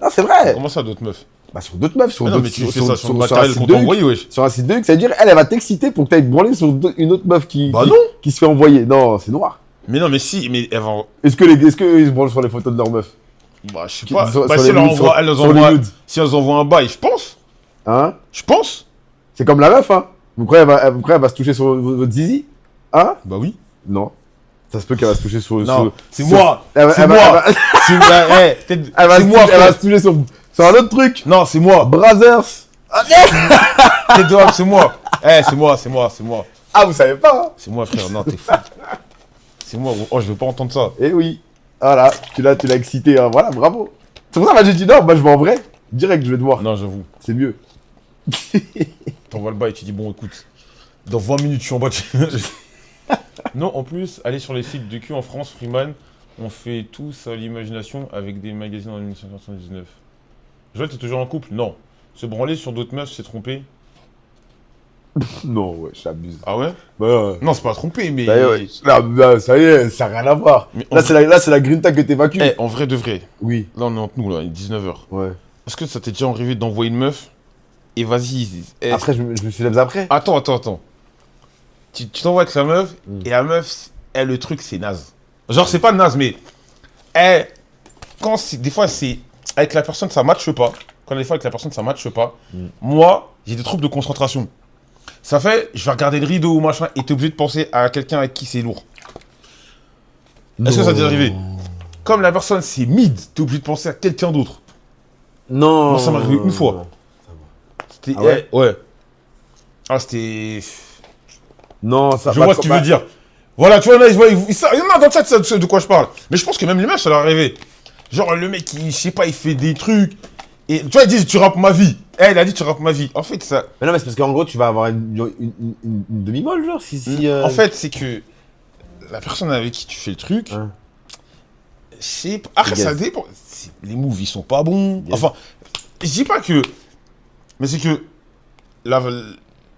Non, c'est vrai.
Comment ça, d'autres meufs?
Bah, sur d'autres meufs, sur
Mais non,
d'autres
mais tu fais ça sur le
un
matériel
site
qu'on
de
t'a
Huc.
envoyé, wesh.
Sur un site de Huc, c'est-à-dire, elle va t'exciter pour que tu ailles te branler sur une autre meuf
Bah non.
qui se fait envoyer. Non, c'est noir.
Mais non, mais si, mais elle va.
Est-ce que ils se branlent sur les photos de leur meuf?
Bah, je sais
Qui-
pas.
sur-
Bah,
sur
si
les
elles
nudes,
envoient,
sur les nudes.
si elles envoient un bail, je pense.
Hein?
Je pense.
C'est comme la meuf, hein? Vous croyez elle va se toucher sur votre zizi? Hein?
Bah oui.
Non. Ça se peut qu'elle va se toucher sur...
Non, c'est
sur-
moi.
Elle va-
C'est
elle va-
moi.
elle va-
C'est moi.
Elle va
C'est
se
moi,
toucher- elle va
frère.
se toucher sur un autre truc.
Non, c'est moi.
Brothers.
T'es dehors, c'est moi. C'est moi, c'est moi, c'est moi.
Ah, vous savez pas, hein?
C'est moi, frère. Non, t'es fou. C'est moi. Oh, je veux pas entendre ça.
Eh oui. Voilà, tu l'as excité, hein. Voilà, bravo. C'est pour ça que j'ai dit non, moi je vais en vrai. Direct, je vais te voir.
Non, j'avoue.
C'est mieux.
T'envoies le bail et tu dis, bon, écoute, dans 20 minutes, je suis en bas. Non, en plus, aller sur les sites de cul en France, Freeman, on fait tous à l'imagination avec des magazines en 1979. Joël, t'es toujours en couple? Non. Se branler sur d'autres meufs, c'est tromper?
Non, ouais, j'abuse.
Ah ouais?
Bah,
Non, c'est pas tromper, mais.
ça y est, ouais. Là, ça y est, ça n'a rien à voir.
Mais
Là, c'est la grinta que t'évacues.
Eh, en vrai de vrai,
Oui,
là, on est entre nous, là, il est 19h.
ouais.
Est-ce que ça t'est déjà arrivé d'envoyer une meuf et vas-y.
Après, je me suis levé après.
Attends. Tu t'envoies avec la meuf et la meuf, elle, le truc, c'est naze. Genre, c'est pas naze, mais. Des fois, c'est. Avec la personne, ça matche pas. Quand des fois, avec la personne, ça matche pas. Moi, j'ai des troubles de concentration. Ça fait, je vais regarder le rideau ou machin et t'es obligé de penser à quelqu'un avec qui c'est lourd. Est-ce que ça t'est arrivé? Comme la personne, c'est mid, t'es obligé de penser à quelqu'un d'autre.
Non.
Moi, ça m'est arrivé une fois. C'était.
Ah ouais?
Ouais. Ah, c'était.
Non, ça
Je vois ce qu'il veut dire. Voilà, tu vois, là, il y en a dans le chat, c'est de quoi je parle. Mais je pense que même les meufs, ça leur est arrivé. Genre, le mec, je sais pas, il fait des trucs. Et tu vois, ils disent, tu rappes ma vie. Il a dit, tu rappes ma vie. En fait, ça.
Mais non, mais c'est parce qu'en gros, tu vas avoir une demi-molle, genre, si.
En fait, c'est que la personne avec qui tu fais le truc,
Hein.
je sais pas. Après,
Yes.
ça dépend. Les moves, ils sont pas bons.
Yes.
Enfin, je dis pas que. Mais c'est que.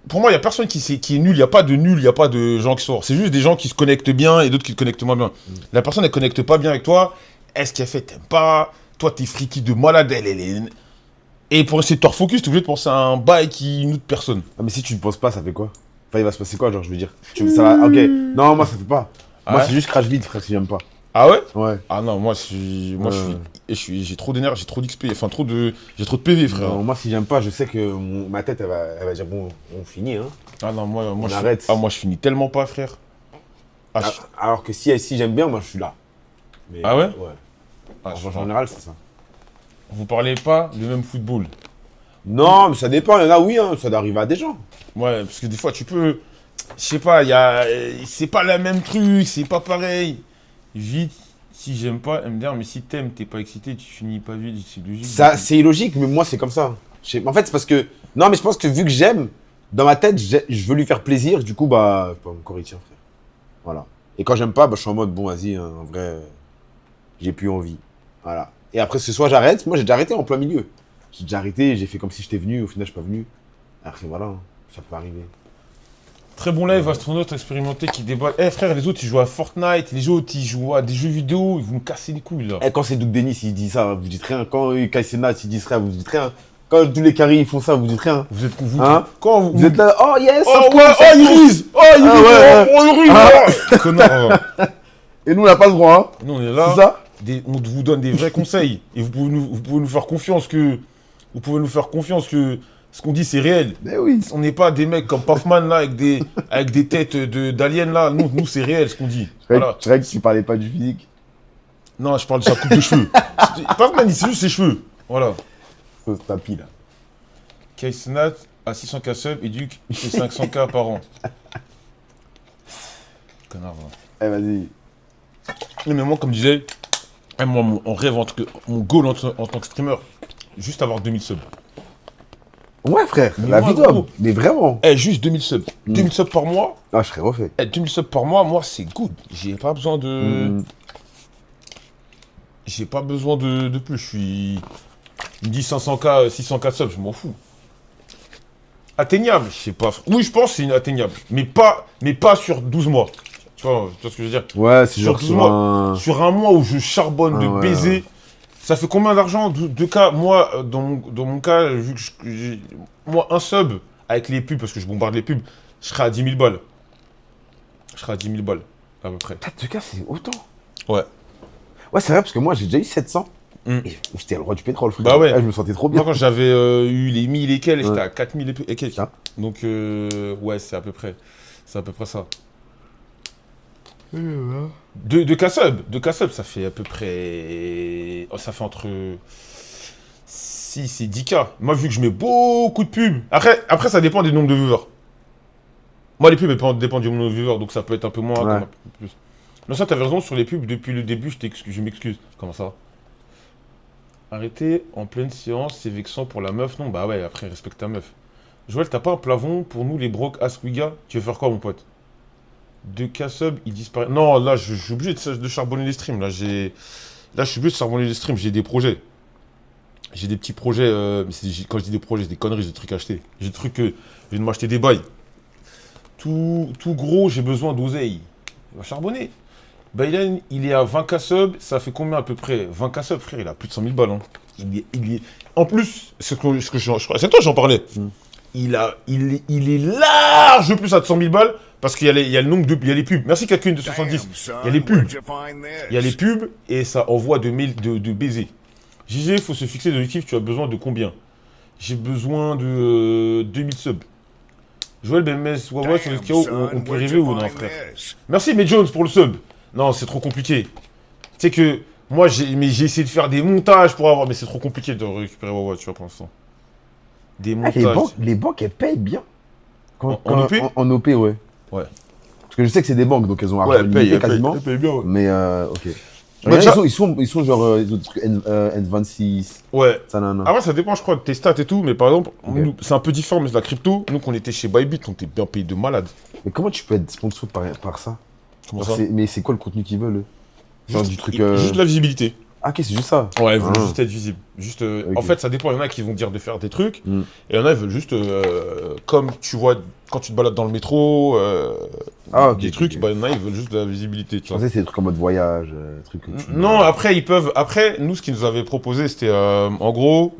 Pour moi, il y a personne qui est nul. Il n'y a pas de nul, il n'y a pas de gens qui sortent. C'est juste des gens qui se connectent bien et d'autres qui se connectent moins bien. La personne, elle connecte pas bien avec toi. Est-ce qu'elle fait, t'aimes pas. Toi, t'es freaky de malade. Elle est. Et pour essayer de te refocus, t'es obligé de penser à un bail qui une autre personne.
Ah, mais si tu ne poses pas, ça fait quoi? Enfin, il va se passer quoi, genre, je veux dire? Ça va. Ok. Non, moi, ça fait pas.
Ah
Moi,
ouais?
c'est juste crash vide, frère, si j'aime pas.
Ah ouais?
Ouais.
Ah non, moi, j'ai trop d'énergie, j'ai trop d'XP, enfin j'ai trop de PV, frère.
Non, moi, si j'aime pas, je sais que ma tête, elle va dire, bon, on finit, hein.
Ah non, moi je
arrête.
moi je finis tellement pas, frère. Ah,
Alors que si j'aime bien, moi, je suis là. Mais,
Ah ouais?
Ouais.
ah,
En général, c'est ça.
vous parlez pas le même football.
Non, mais ça dépend. Il y en a, oui, hein, ça doit arriver à des gens.
Ouais, parce que des fois tu peux. Je sais pas, c'est pas le même truc, c'est pas pareil. Vite, si j'aime pas, elle me dit, mais si t'aimes, t'es pas excité, tu finis pas vite, c'est logique.
Ça, c'est illogique, mais moi, c'est comme ça. En fait, c'est parce que. Non, mais je pense que vu que j'aime, dans ma tête, je veux lui faire plaisir, du coup, bah. Encore il tient, frère. Voilà. Et quand j'aime pas, bah, je suis en mode, bon, vas-y, hein, en vrai, j'ai plus envie. Voilà. Et après, ce soir, j'arrête. Moi, j'ai déjà arrêté en plein milieu. J'ai déjà arrêté, j'ai fait comme si j'étais venu, au final, je suis pas venu. Après, voilà, hein, ça peut arriver.
Très bon live, astronaute expérimenté qui débat. Eh frère, les autres ils jouent à Fortnite, les autres ils jouent à des jeux vidéo, ils vont me casser les couilles là.
Et quand c'est Doug Denis, il dit ça, vous dites rien. Quand Kaisena, il dit ça, vous dites rien. Quand tous les carrés, ils font ça, vous dites rien.
Vous êtes vous,
Hein
quand
Vous êtes là, oh yes,
Oh
of
ouais,
course,
oh
of
il
course.
rise, oh il
Ah,
rise,
ouais,
oh il rise,
Ah.
connard.
Et nous, on n'a pas le droit, hein.
Nous on est là,
C'est ça
on vous donne des vrais conseils et vous pouvez nous faire confiance que ce qu'on dit c'est réel.
Mais oui.
On n'est pas des mecs comme Puffman là avec des têtes d'aliens là. Nous c'est réel ce qu'on dit. Voilà.
Je dirais que tu parlais pas du physique.
Non, je parle de sa coupe de cheveux. Puffman c'est juste ses cheveux. Voilà.
Ce tapis là.
Kaisnat à 600K sub et Duke fait 500K par an. Connard.
Eh, vas-y.
Mais moi, comme je disais, moi, mon rêve, mon goal en tant que streamer, juste avoir 2000 subs.
Ouais, frère,
Mais
la
moi,
vie d'homme.
gros.
Mais vraiment.
Eh, juste 2000 subs. 2000 subs par mois.
Ah, je serais refait.
2000 subs par mois, moi, c'est good. J'ai pas besoin de. J'ai pas besoin de plus. Je suis. Il me dit 500K, 600K subs, je m'en fous. Atteignable, je sais pas. Oui, je pense que c'est inatteignable. Mais pas sur 12 mois. Tu vois ce que je veux dire?
Ouais, c'est
Sur
genre
12
sur
mois.
un.
Sur un mois où je charbonne de
Ah ouais,
baiser,
ouais.
ça fait combien d'argent? 2K, moi, dans mon cas, vu que moi, un sub avec les pubs, parce que je bombarde les pubs, je serai à 10 000 balles. Je serai à 10 000 balles, à peu près.
4K, c'est autant.
Ouais.
Ouais, c'est vrai, parce que moi, j'ai déjà eu 700.
Mm.
Et j'étais le roi du pétrole, frère.
Bah ouais.
Ah, je me sentais trop
Moi,
bien.
quand j'avais eu les 1000 et quelques, j'étais
Ouais.
à 4000 et quelques.
Ah.
Donc, ouais, c'est à peu près ça. De K-sub, ça fait à peu près. Ça fait entre 6 et 10K. Moi, vu que je mets beaucoup de pubs. Après ça dépend du nombre de viewers. Moi, les pubs dépendent du nombre de viewers, donc ça peut être un peu moins,
Ouais.
comme un peu plus. Non, ça, t'avais raison sur les pubs. Depuis le début, je m'excuse. Comment ça? Arrêter en pleine séance, c'est vexant pour la meuf. Non, bah ouais, après, respecte ta meuf. Joël, t'as pas un plafond pour nous, les brocs Asquiga? Tu veux faire quoi, mon pote? De K-sub, il disparaît. Non, là, je suis obligé de charbonner les streams. Là, je suis obligé de charbonner les streams. J'ai des projets. J'ai des petits projets. Mais quand je dis des projets, c'est des conneries, des trucs à acheter. J'ai des trucs que je viens de m'acheter des bails. Tout gros, j'ai besoin d'oseille. Il va charbonner. Biden, il est à 20K sub. Ça fait combien à peu près? 20K sub, frère, il a plus de 100 000 balles. Hein. Il est... En plus, c'est toi j'en parlais. Il est large plus à 100 000 balles. Parce qu'il y a le nombre il y a les pubs. Merci Kakune de 70. Il y a les pubs. Il y a les pubs et ça envoie de baisers. JG, faut se fixer de l'objectif. Tu as besoin de combien? J'ai besoin de 2000 subs. Joël BMS, Wawa sur les KO, on peut rêver ou non, frère? Merci, mais Jones pour le sub. Non, c'est trop compliqué. Tu sais que moi, j'ai essayé de faire des montages pour avoir. Mais c'est trop compliqué de récupérer Wawa, tu vois, pour l'instant. Des
Ah,
montages.
les banques, elles payent bien.
En OP?
En OP, ouais.
Ouais.
Parce que je sais que c'est des banques, donc elles ont
Ouais,
argent limité quasiment.
elle paye bien, ouais.
Mais ok.
Moi,
Regarde,
déjà-
ils sont genre ils ont des trucs N26,
Ouais.
ça nanana.
Après, ça dépend, je crois, de tes stats et tout, mais par exemple,
Ok.
nous, c'est un peu différent, mais la crypto, nous, qu'on était chez Bybit, on était bien payé de malade.
Mais comment tu peux être sponsor par ça?
Comment
Genre,
ça?
mais c'est quoi le contenu qu'ils veulent eux? Genre
Juste,
du truc.
juste la visibilité.
Ah, ok, c'est juste ça.
Ouais, ils veulent
Ah.
juste être visibles. Juste,
Ok.
En fait, ça dépend. Il y en a qui vont dire de faire des trucs,
Mm.
et il y en a, ils veulent juste, comme tu vois, quand tu te balades dans le métro,
Ah, ok,
des
ok,
trucs,
ok.
bah, il y en a, ils veulent juste de la visibilité, tu
Je
vois.
pensais que c'est des trucs en mode voyage, trucs que tu.
Non, après, ils peuvent. Après, nous, ce qu'ils nous avaient proposé, c'était, en gros,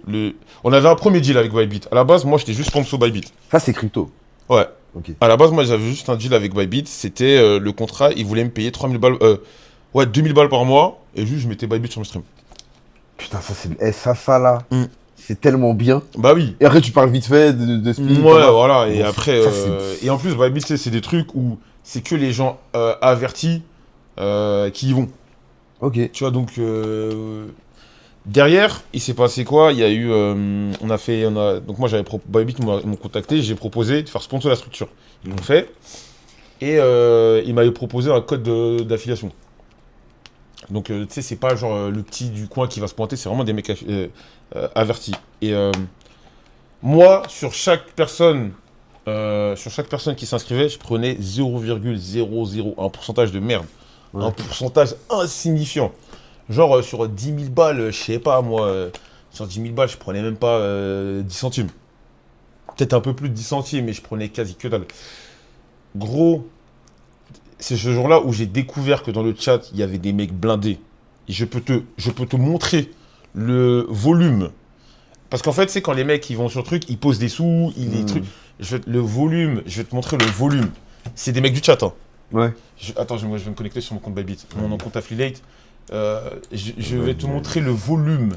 on avait un premier deal avec Bybit. À la base, moi, j'étais juste sponsor Bybit.
Ça, c'est crypto.
Ouais.
Ok.
À la base, moi, j'avais juste un deal avec Bybit. C'était le contrat, ils voulaient me payer 3000 balles, 2000 balles par mois, et juste, je mettais Bybit sur mes streams.
Putain, ça, c'est. Ça là.
Mm.
C'est tellement bien.
Bah oui.
Et après, tu parles vite fait de spin,
Ouais,
comment-
voilà. Et
Bon,
après,
ça, c'est-
et en plus, Bybit, c'est des trucs où c'est que les gens avertis qui y vont.
Ok.
Tu vois, donc, derrière, il s'est passé quoi? Il y a eu, donc moi, Bybit m'ont contacté, j'ai proposé de faire sponsor la structure. Ils l'ont fait. Et il m'avait proposé un code d'affiliation. Donc, tu sais, c'est pas genre le petit du coin qui va se pointer, c'est vraiment des mecs avertis. Et moi, sur chaque personne qui s'inscrivait, je prenais 0,00, un pourcentage de merde.
Ouais.
Un pourcentage insignifiant. Genre, sur 10 000 balles, je sais pas, moi, sur 10 000 balles, je prenais même pas 10 centimes. Peut-être un peu plus de 10 centimes, mais je prenais quasi que dalle. Gros, c'est ce jour-là où j'ai découvert que dans le chat, il y avait des mecs blindés. Et je peux te montrer le volume. Parce qu'en fait, c'est quand les mecs ils vont sur le truc, ils posent des sous, les trucs. Je vais te montrer le volume. C'est des mecs du chat. Hein.
Ouais.
Attends, moi je vais me connecter sur mon compte Bybit, mon compte Affiliate. Je vais te montrer le volume.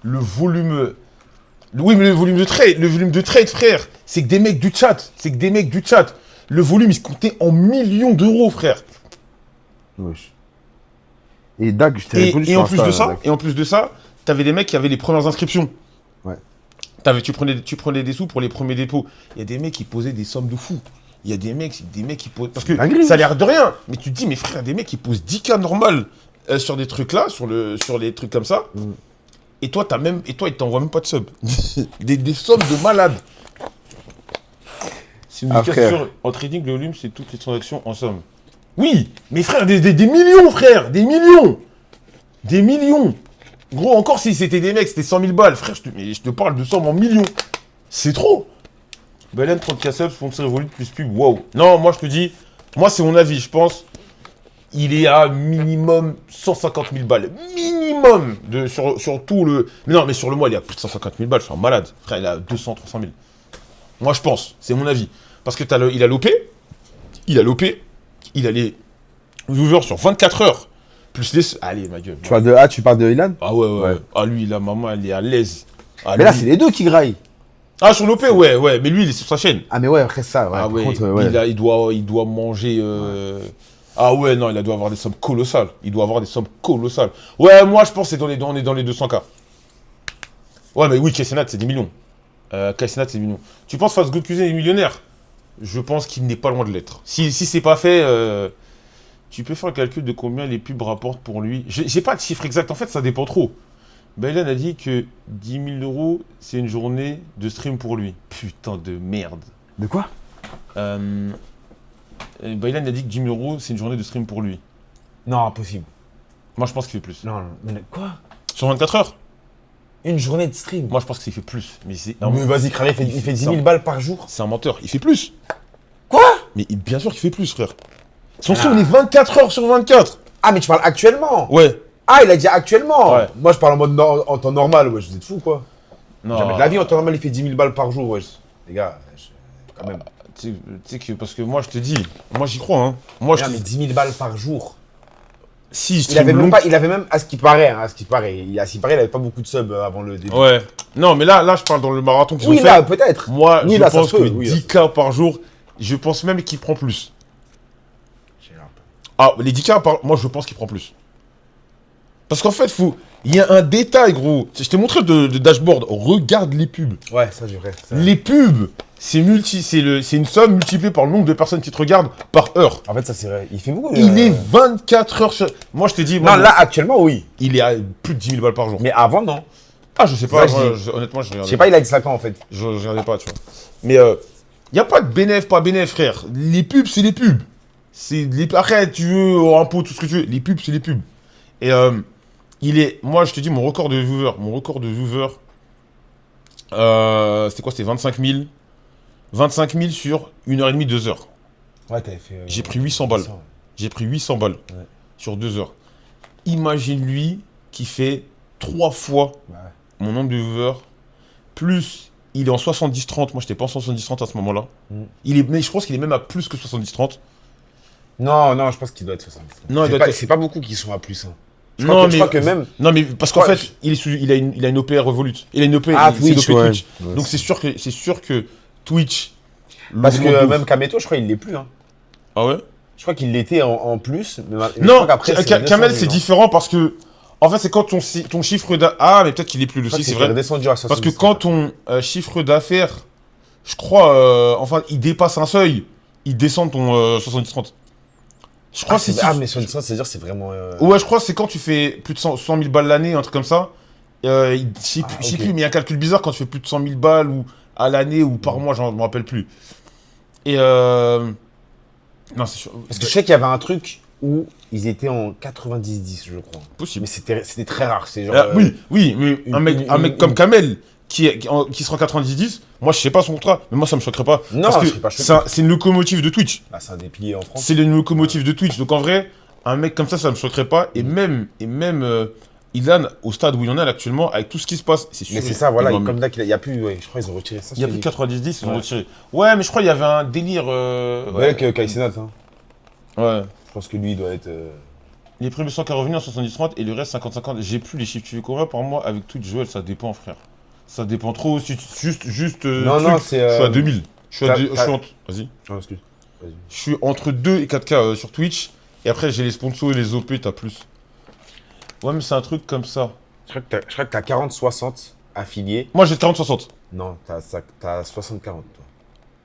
Le volume. Oui, mais le volume de trade. Le volume de trade, frère. C'est que des mecs du chat. Le volume, il se comptait en millions d'euros, frère.
Wesh. Et Dag, je t'ai
Et,
répondu
et
sur
en plus
Insta,
de ça,
Dag.
et en plus de ça, t'avais des mecs qui avaient les premières inscriptions.
Ouais.
Tu prenais des sous pour les premiers dépôts. Il y a des mecs qui posaient des sommes de fous. Il y a des mecs qui posent. Parce que
Dinguerie,
ça a l'air de rien. Mais tu te dis, mais frère, des mecs qui posent 10K normal sur des trucs là, sur les trucs comme ça. Et toi, ils t'envoient même pas de sub. des sommes de malades. C'est une question en trading, le volume, c'est toutes les transactions en somme. Oui, mais frère, des millions, frère, des millions. Des millions. Gros, encore si c'était des mecs, c'était 100 000 balles. Frère, je te parle de sommes en millions. C'est trop. Belen 30K subs, sponsor Evolute plus pub, waouh. Non, moi je te dis, moi c'est mon avis, je pense, il est à minimum 150 000 balles. Minimum sur tout le... Mais non, mais sur le mois, il est à plus de 150 000 balles, je suis un malade. Frère, il est à 200, 300 000. Moi je pense, c'est mon avis. Parce que il a lopé, il a les viewers sur 24 heures. Plus les... Allez, ma gueule.
Tu parles de Ilan?
Ah ouais.
Ouais.
Ah lui, la maman, elle est à l'aise. Ah,
Mais là,
lui-
c'est les deux qui graillent.
Ah, sur l'OP, ouais. Mais lui, il est sur sa chaîne.
Ah, mais ouais, après ça, ouais.
Ah
Par
ouais,
contre, ouais.
il doit manger... Ah ouais, non, il doit avoir des sommes colossales. Ouais, moi, je pense qu'on est dans les 200K. Ouais, mais oui, Kessenat, c'est 10 millions. Kessenat, c'est 10 millions. Tu penses Fast Good Cuisine est millionnaire? Je pense qu'il n'est pas loin de l'être. Si c'est pas fait... Tu peux faire le calcul de combien les pubs rapportent pour lui. J'ai pas de chiffre exact, en fait, ça dépend trop. Baylan a dit que 10 000 €, c'est une journée de stream pour lui. Putain de merde.
De quoi?
Baylan a dit que 10 000 €, c'est une journée de stream pour lui.
Non, impossible.
Moi, je pense qu'il fait plus.
Non, mais quoi?
Sur 24 heures?
Une journée de stream?
Moi, je pense qu'il fait plus. Mais c'est
Mais vas-y, Khaled, il fait 10 000 balles par jour.
c'est un menteur. Il fait plus.
Quoi?
Mais bien sûr qu'il fait plus, frère. Son stream, il est 24 heures sur 24.
Ah, mais tu parles actuellement?
Ouais.
Ah, il a dit actuellement.
Ouais.
Moi, je parle en mode en temps normal, wesh. Vous êtes fous, quoi?
Non.
Jamais de la vie, en temps normal, il fait 10 000 balles par jour, wesh. Les gars, quand même.
Tu sais que, parce que moi, je te dis, moi, j'y crois, hein. Moi, je
Non,
te
mais
dis,
10 000 balles par jour.
si je
Il avait
stream
même
long-
pas, il avait même, à ce qui paraît, il avait pas beaucoup de subs avant le début.
Ouais. Non, mais là, je parle dans le marathon qu'ils
Oui,
ont
là,
fait.
peut-être.
Moi,
Oui,
je
là, ça
pense
se
que
peut, oui,
10K par jour, je pense même qu'il prend plus.
J'ai l'air-
Ah, les 10K moi, je pense qu'il prend plus. Parce qu'en fait, il y a un détail, gros. Je t'ai montré de dashboard. Regarde les pubs.
Ouais, ça, j'ai vrai. ça.
Les pubs, c'est une somme multipliée par le nombre de personnes qui te regardent par heure.
En fait, ça, c'est vrai. Il fait beaucoup.
Il est 24 heures sur... Moi, je t'ai dit... moi,
Non, là, actuellement, oui.
il est à plus de 10 000 balles par jour.
Mais avant, non.
Ah, je sais pas.
Ça, je
moi,
dis.
honnêtement, je
Je
regardais
sais pas, il a dit ça quand, en fait.
Je regardais pas, tu vois. Mais il n'y a pas de bénéf, pas bénéf, frère. Les pubs, c'est les pubs. Après, tu veux un pot, tout ce que tu veux. Les pubs, c'est les pubs. Et moi, je te dis, mon record de viewers, c'était quoi? C'était 25 000. 25 000 sur 1h30, 2 heures.
Ouais, t'avais fait.
J'ai pris 800 balles. J'ai pris 800 balles
Ouais.
sur 2 heures. Imagine lui qui fait 3 fois
Ouais.
mon nombre de viewers, plus il est en 70-30. Moi, j'étais pas en 70-30 à ce moment-là. Mais je pense qu'il est même à plus que 70-30.
Non, je pense qu'il doit être 70.
Non, il doit être-
C'est pas beaucoup qui sont à plus. Hein. Je
Non,
crois que même.
Non, mais parce qu'en
Ouais,
fait, il a une OPR Revolut. Il a une OP,
Ah,
c'est
Twitch,
l'OP
ouais.
Twitch.
Ouais,
Donc c'est sûr que Twitch.
Parce
l'augmente de
que
ouf.
même Kameto, je crois qu'il l'est plus. Hein.
Ah ouais?
Je crois qu'il l'était en plus. Mais je
Non,
crois qu'après, c'est
Kamel,
redescendu,
c'est
non.
différent parce que. En fait, c'est quand ton chiffre d'affaires. Ah, mais peut-être qu'il est plus
Je
le
crois
si,
que
c'est vrai.
redescendu à 70.
Parce que quand ton chiffre d'affaires, je crois, enfin, il dépasse un seuil, il descend ton 70-30. Je crois que c'est si.
mais sur l'histoire, c'est-à-dire c'est vraiment.
Ouais, je crois que c'est quand tu fais plus de 100 000 balles l'année, un truc comme ça. Je sais plus, je sais
ok.
plus, mais il y a un calcul bizarre quand tu fais plus de 100 000 balles ou à l'année ou par mois, je me rappelle plus. Et non, c'est sûr.
Parce que je sais qu'il y avait un truc où ils étaient en 90-10, je crois.
Possible.
Mais c'était très rare. C'est genre.
Oui, oui, mais
une-
un mec
une-
comme
une-
Kamel qui sera 90-10, moi je sais pas son contrat, mais moi ça me choquerait pas.
Non,
parce
je
que
serais pas choqué.
c'est une locomotive de Twitch.
Bah, c'est un des piliers en France.
C'est une locomotive de Twitch. Donc en vrai, un mec comme ça me choquerait pas. Et même Ilan, au stade où il en est actuellement, avec tout ce qui se passe, c'est sûr.
Mais c'est ça, voilà.
il doit-
Comme là, il y a plus. Ouais, je crois qu'ils ont retiré ça.
Il y a plus de 90-10, ils ont
Ouais.
retiré. Ouais, mais je crois qu'il y avait un délire.
Avec Kai Cenat, hein.
Ouais.
Je pense que lui, il doit être.
Les premiers 100 qui sont revenus en 70-30 et le reste 50-50. J'ai plus les chiffres. Tu fais combien par mois avec Twitch, Joël? Ça dépend, frère. Ça dépend trop. Si tu- juste.
Non, non, c'est,
Je suis à 2000. Je suis à
t'as-
deux- je suis entre. Vas-y.
Non, excuse. Vas-y.
Je suis entre 2 et 4K sur Twitch. Et après, j'ai les sponsors et les OP, t'as plus. Ouais, mais c'est un truc comme ça.
Je crois que t'as 40-60 affiliés.
Moi, j'ai 40-60.
Non, t'as 60-40, toi.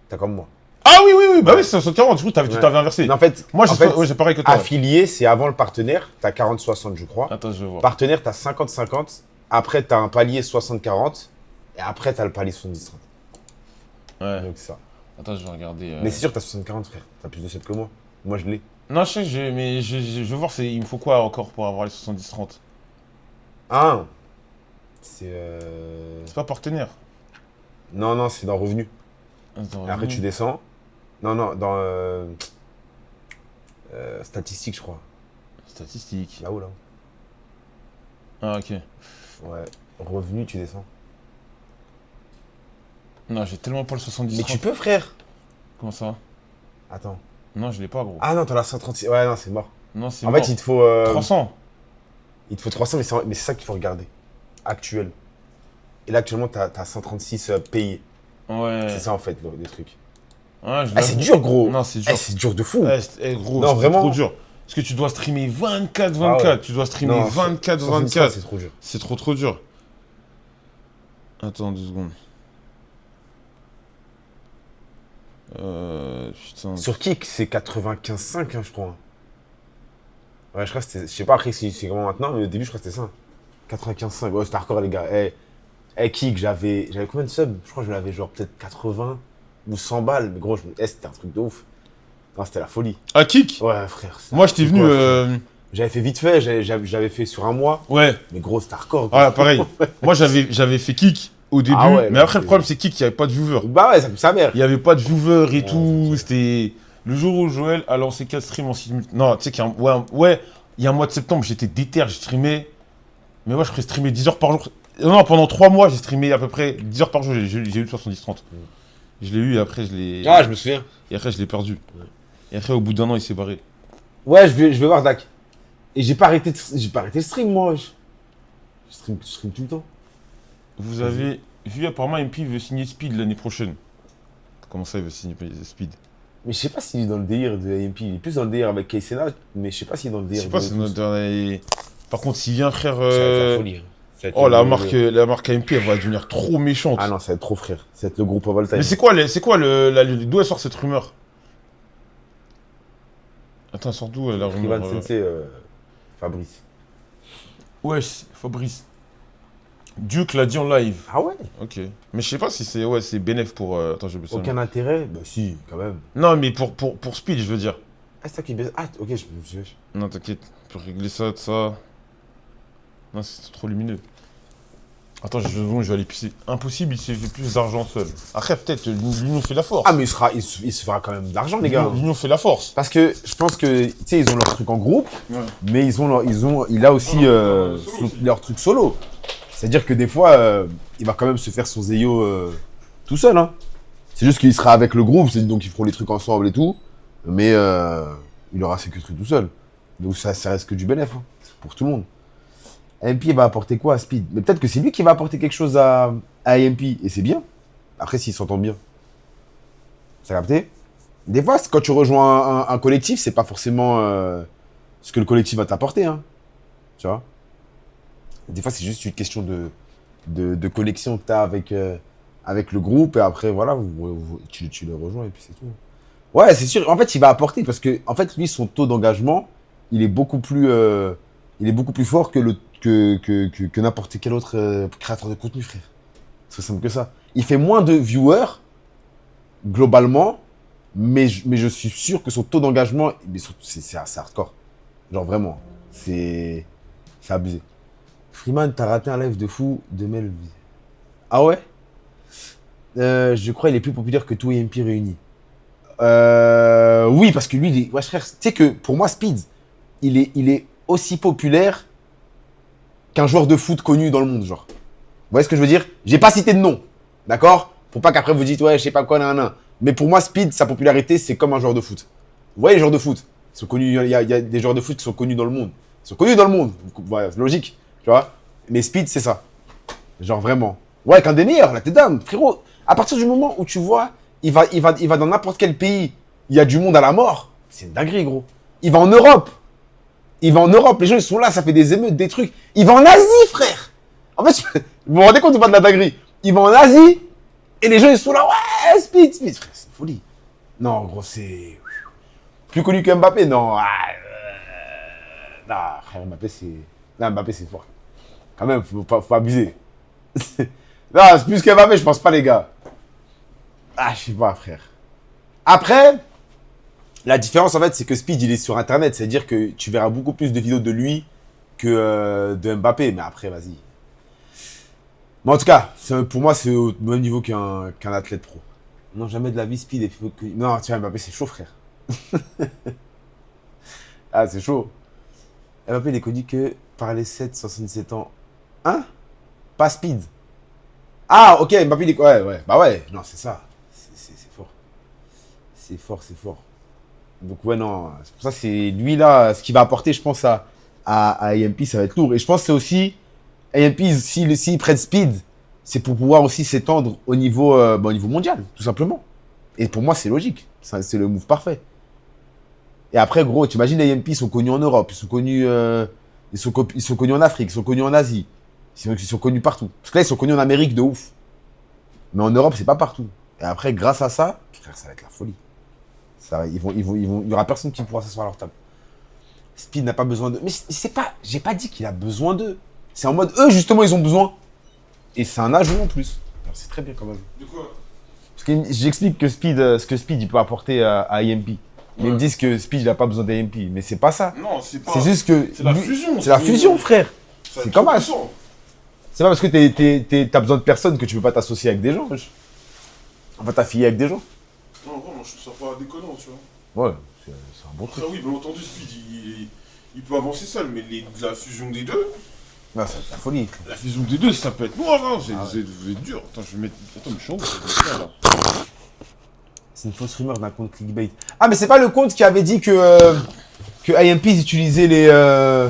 T'as comme moi.
Ah oui, oui, oui. Bah oui, c'est 60-40. Du coup, tu t'avais inversé.
Non, en fait,
Moi,
en fait,
ouais, j'ai pareil que toi.
affilié, c'est avant le partenaire. T'as 40-60, je crois.
Attends, je vais voir.
Partenaire, t'as 50-50. Après, t'as un palier 60-40. Et après, t'as le palier 70-30.
Ouais.
Donc, c'est ça.
Attends, je vais regarder.
Mais c'est sûr que t'as 60-40, frère. T'as plus de 7 que moi. Moi, je l'ai.
Non, je sais, mais je veux voir, il me faut quoi encore pour avoir les 70-30.
Ah C'est.
C'est pas partenaire.
Non, non, c'est dans revenu.
Attends,
Et après, tu descends. Non, non, dans. Statistique, je crois.
Statistique.
Là-haut, là.
Ah, ok.
Ouais. Revenu, tu descends.
Non, j'ai tellement pas le 70-30.
Mais tu peux, frère.
Comment ça?
Attends.
Non, je l'ai pas, gros.
Ah non, t'en as 136. Ouais, non, c'est mort.
Non, c'est
En
mort.
fait, il te faut.
300.
Il te faut 300, mais c'est ça qu'il faut regarder. Actuel. Et là, actuellement, t'as 136 payés.
Ouais.
C'est ça, en fait, les trucs.
Ouais, je
Ah, c'est
l'avoue.
dur, gros.
Non, c'est dur.
C'est dur de fou.
Gros,
Non,
c'est
vraiment.
trop dur. Parce que tu dois streamer 24-24.
Ah ouais.
Tu dois streamer
Non,
24-24.
c'est trop dur.
C'est trop dur. Attends 2 secondes. Putain.
Sur Kik, c'est 95,5, hein, je crois. Ouais, je crois que c'était. Je sais pas après si c'est comment maintenant, mais au début, je crois que c'était ça. 95,5. Ouais, c'était hardcore, les gars. Kik, j'avais combien de subs? Je crois que je l'avais genre peut-être 80 ou 100 balles. Mais gros, c'était un truc de ouf. Non, c'était la folie.
À Kik?
Ouais, frère.
Moi, j'étais venu.
J'avais fait vite fait, j'avais fait sur un mois.
Ouais.
Mais gros, c'était hardcore.
Ah, pareil. Moi, j'avais fait Kik au début.
Ah ouais,
mais
non,
après, le problème, c'est Kik, il n'y avait pas de viewer.
Bah ouais, ça pue sa mère.
Il n'y avait pas de viewer et
Ouais,
tout.
ok.
C'était le jour où Joël a lancé 4 streams en simultané. Non, tu sais qu'il y a il y a un mois de septembre, j'étais déter, j'ai streamé. Mais moi, je ferais streamer 10 heures par jour. Non, pendant 3 mois, j'ai streamé à peu près 10 heures par jour. J'ai eu le 70-30. Je l'ai eu et après, je l'ai.
Ah, je me souviens.
Et après, je l'ai perdu. Et après, au bout d'1 an, il s'est barré.
Ouais, je vais voir Dak. Et j'ai pas arrêté le stream, moi. Je stream tout le temps.
Vous avez vu, apparemment, MP veut signer Speed l'année prochaine. Comment ça, il veut signer Speed?
Mais je sais pas s'il est dans le délire de AMP. Il est plus dans le délire avec Kaysena, mais je sais pas s'il est dans le
Je
délire
sais pas,
de
c'est
tous.
notre. Par contre, s'il vient, frère.
Ça va être la folie. Hein. Ça va être
Oh,
le-
la marque AMP, elle va devenir trop méchante.
Ah non, ça va être trop frère. Ça va être le groupe Ovaltime.
Mais c'est quoi d'où elle sort cette rumeur? Attends, elle sort d'où la rumeur?
Ivan Sensei, Fabrice.
Wesh, Fabrice. Duke l'a dit en live.
Ah ouais?
Ok. Mais je sais pas si c'est bénéf pour. Attends, je vais
Aucun intérêt? Bah si, quand même.
Non, mais pour Speed, je veux dire.
Ah, c'est ça qui baisse. Ah, ok, je me suis.
Non, t'inquiète. Pour régler ça, ça. Non, c'est trop lumineux. Attends, je vais aller pisser. Impossible, il s'est fait plus d'argent seul. Après, peut-être, l'union fait la force.
Ah, mais il se fera quand même d'argent, les gars.
L'union fait la force.
Parce que je pense que, tu sais, ils ont leur truc en groupe,
Ouais.
mais il a aussi leur truc solo. C'est-à-dire que des fois, il va quand même se faire son Zeyo tout seul. Hein. C'est juste qu'il sera avec le groupe, donc ils feront les trucs ensemble et tout, mais il aura ses trucs tout seul. Donc ça reste que du bénéf hein, pour tout le monde. AMP va apporter quoi à Speed? Mais peut-être que c'est lui qui va apporter quelque chose à AMP, et c'est bien. Après, s'ils s'entendent bien. Ça a capté? Des fois, quand tu rejoins un collectif, c'est pas forcément ce que le collectif va t'apporter. Hein. Tu vois? Des fois, c'est juste une question de connexion que tu as avec le groupe. Et après, voilà, tu le rejoins et puis c'est tout. Ouais, c'est sûr. En fait, il va apporter parce que, en fait, lui, son taux d'engagement, il est beaucoup plus, il est beaucoup plus fort que que n'importe quel autre créateur de contenu, frère. C'est aussi simple que ça. Il fait moins de viewers globalement, mais je suis sûr que son taux d'engagement, c'est hardcore. Genre vraiment, c'est abusé. Freeman, t'as raté un live de fou de Mel. Ah ouais? Je crois qu'il est plus populaire que tout EMP réuni. Oui, parce que lui, ouais, frère, tu sais que pour moi, Speed, il est aussi populaire qu'un joueur de foot connu dans le monde, genre. Vous voyez ce que je veux dire? J'ai pas cité de nom, d'accord? Pour pas qu'après vous dites, ouais, je sais pas quoi, nan. Mais pour moi, Speed, sa popularité, c'est comme un joueur de foot. Vous voyez les joueurs de foot? Ils sont connus, il y a des joueurs de foot qui sont connus dans le monde. Ils sont connus dans le monde. Ouais, c'est logique, tu vois? Mais Speed, c'est ça. Genre vraiment. Ouais, qu'un des meilleurs, là, t'es dingue, frérot. À partir du moment où tu vois, il va dans n'importe quel pays, il y a du monde à la mort, c'est une dinguerie, gros. Il va en Europe. Il va en Europe, les gens ils sont là, ça fait des émeutes, des trucs. Il va en Asie, frère. En fait, vous vous rendez compte ou pas de la dinguerie? Il va en Asie et les gens ils sont là, ouais, Speed. Frère, c'est une folie. Non, gros, c'est plus connu que Mbappé, non. Non, frère, Mbappé c'est. Non, Mbappé c'est fort. Quand même, faut pas abuser. Non, c'est plus que Mbappé, je pense pas, les gars. Ah, je sais pas, frère. Après, la différence, en fait, c'est que Speed, il est sur Internet. C'est-à-dire que tu verras beaucoup plus de vidéos de lui que de Mbappé. Mais après, vas-y. Mais en tout cas, pour moi, c'est au même niveau qu'un athlète pro. Non, jamais de la vie, Speed. Non, tiens, Mbappé, c'est chaud, frère. Ah, c'est chaud. Mbappé, il est connu que par les 7-77 ans. Hein? Pas Speed. Ah, ok, Mbappé, il est. Ouais. Bah ouais, non, c'est ça. C'est fort. C'est fort, c'est fort. Donc ouais, non, c'est pour ça c'est lui là, ce qu'il va apporter, je pense, à AMP, ça va être lourd. Et je pense que c'est aussi, AMP, s'il prête Speed, c'est pour pouvoir aussi s'étendre au niveau mondial, tout simplement. Et pour moi, c'est logique. C'est le move parfait. Et après, gros, tu imagines, AMP, ils sont connus en Europe, ils sont connus, ils sont connus en Afrique, ils sont connus en Asie, ils sont connus partout. Parce que là, ils sont connus en Amérique de ouf. Mais en Europe, c'est pas partout. Et après, grâce à ça, frère, ça va être la folie. Ça, il y aura personne qui pourra s'asseoir à leur table. Speed n'a pas besoin d'eux. Mais c'est pas, j'ai pas dit qu'il a besoin d'eux. C'est en mode, eux, justement, ils ont besoin. Et c'est un ajout en plus. Alors, c'est très bien comme ajout.
De quoi?
Parce que j'explique que Speed, ce que Speed, il peut apporter à IMP. Mais ils me disent que Speed, il n'a pas besoin d'IMP. Mais c'est pas ça.
Non, c'est pas.
C'est juste que.
C'est la fusion.
C'est la fusion, frère. C'est comme ça.
ça.
C'est pas parce que t'as besoin de personne que tu peux pas t'associer avec des gens. Enfin, t'affilier avec des gens.
Non, vraiment, je trouve ça pas déconnant, tu vois.
Ouais, c'est un bon truc.
Après, oui, bien entendu, Speed, il peut avancer seul, mais la fusion des deux.
Non, c'est la folie.
La fusion des deux, ça peut être noir, hein. C'est dur. Attends, je vais mettre. Attends, mais je suis en haut, ça va être ça, là.
C'est une fausse rumeur d'un compte clickbait. Ah, mais c'est pas le compte qui avait dit que IMP ils utilisaient les.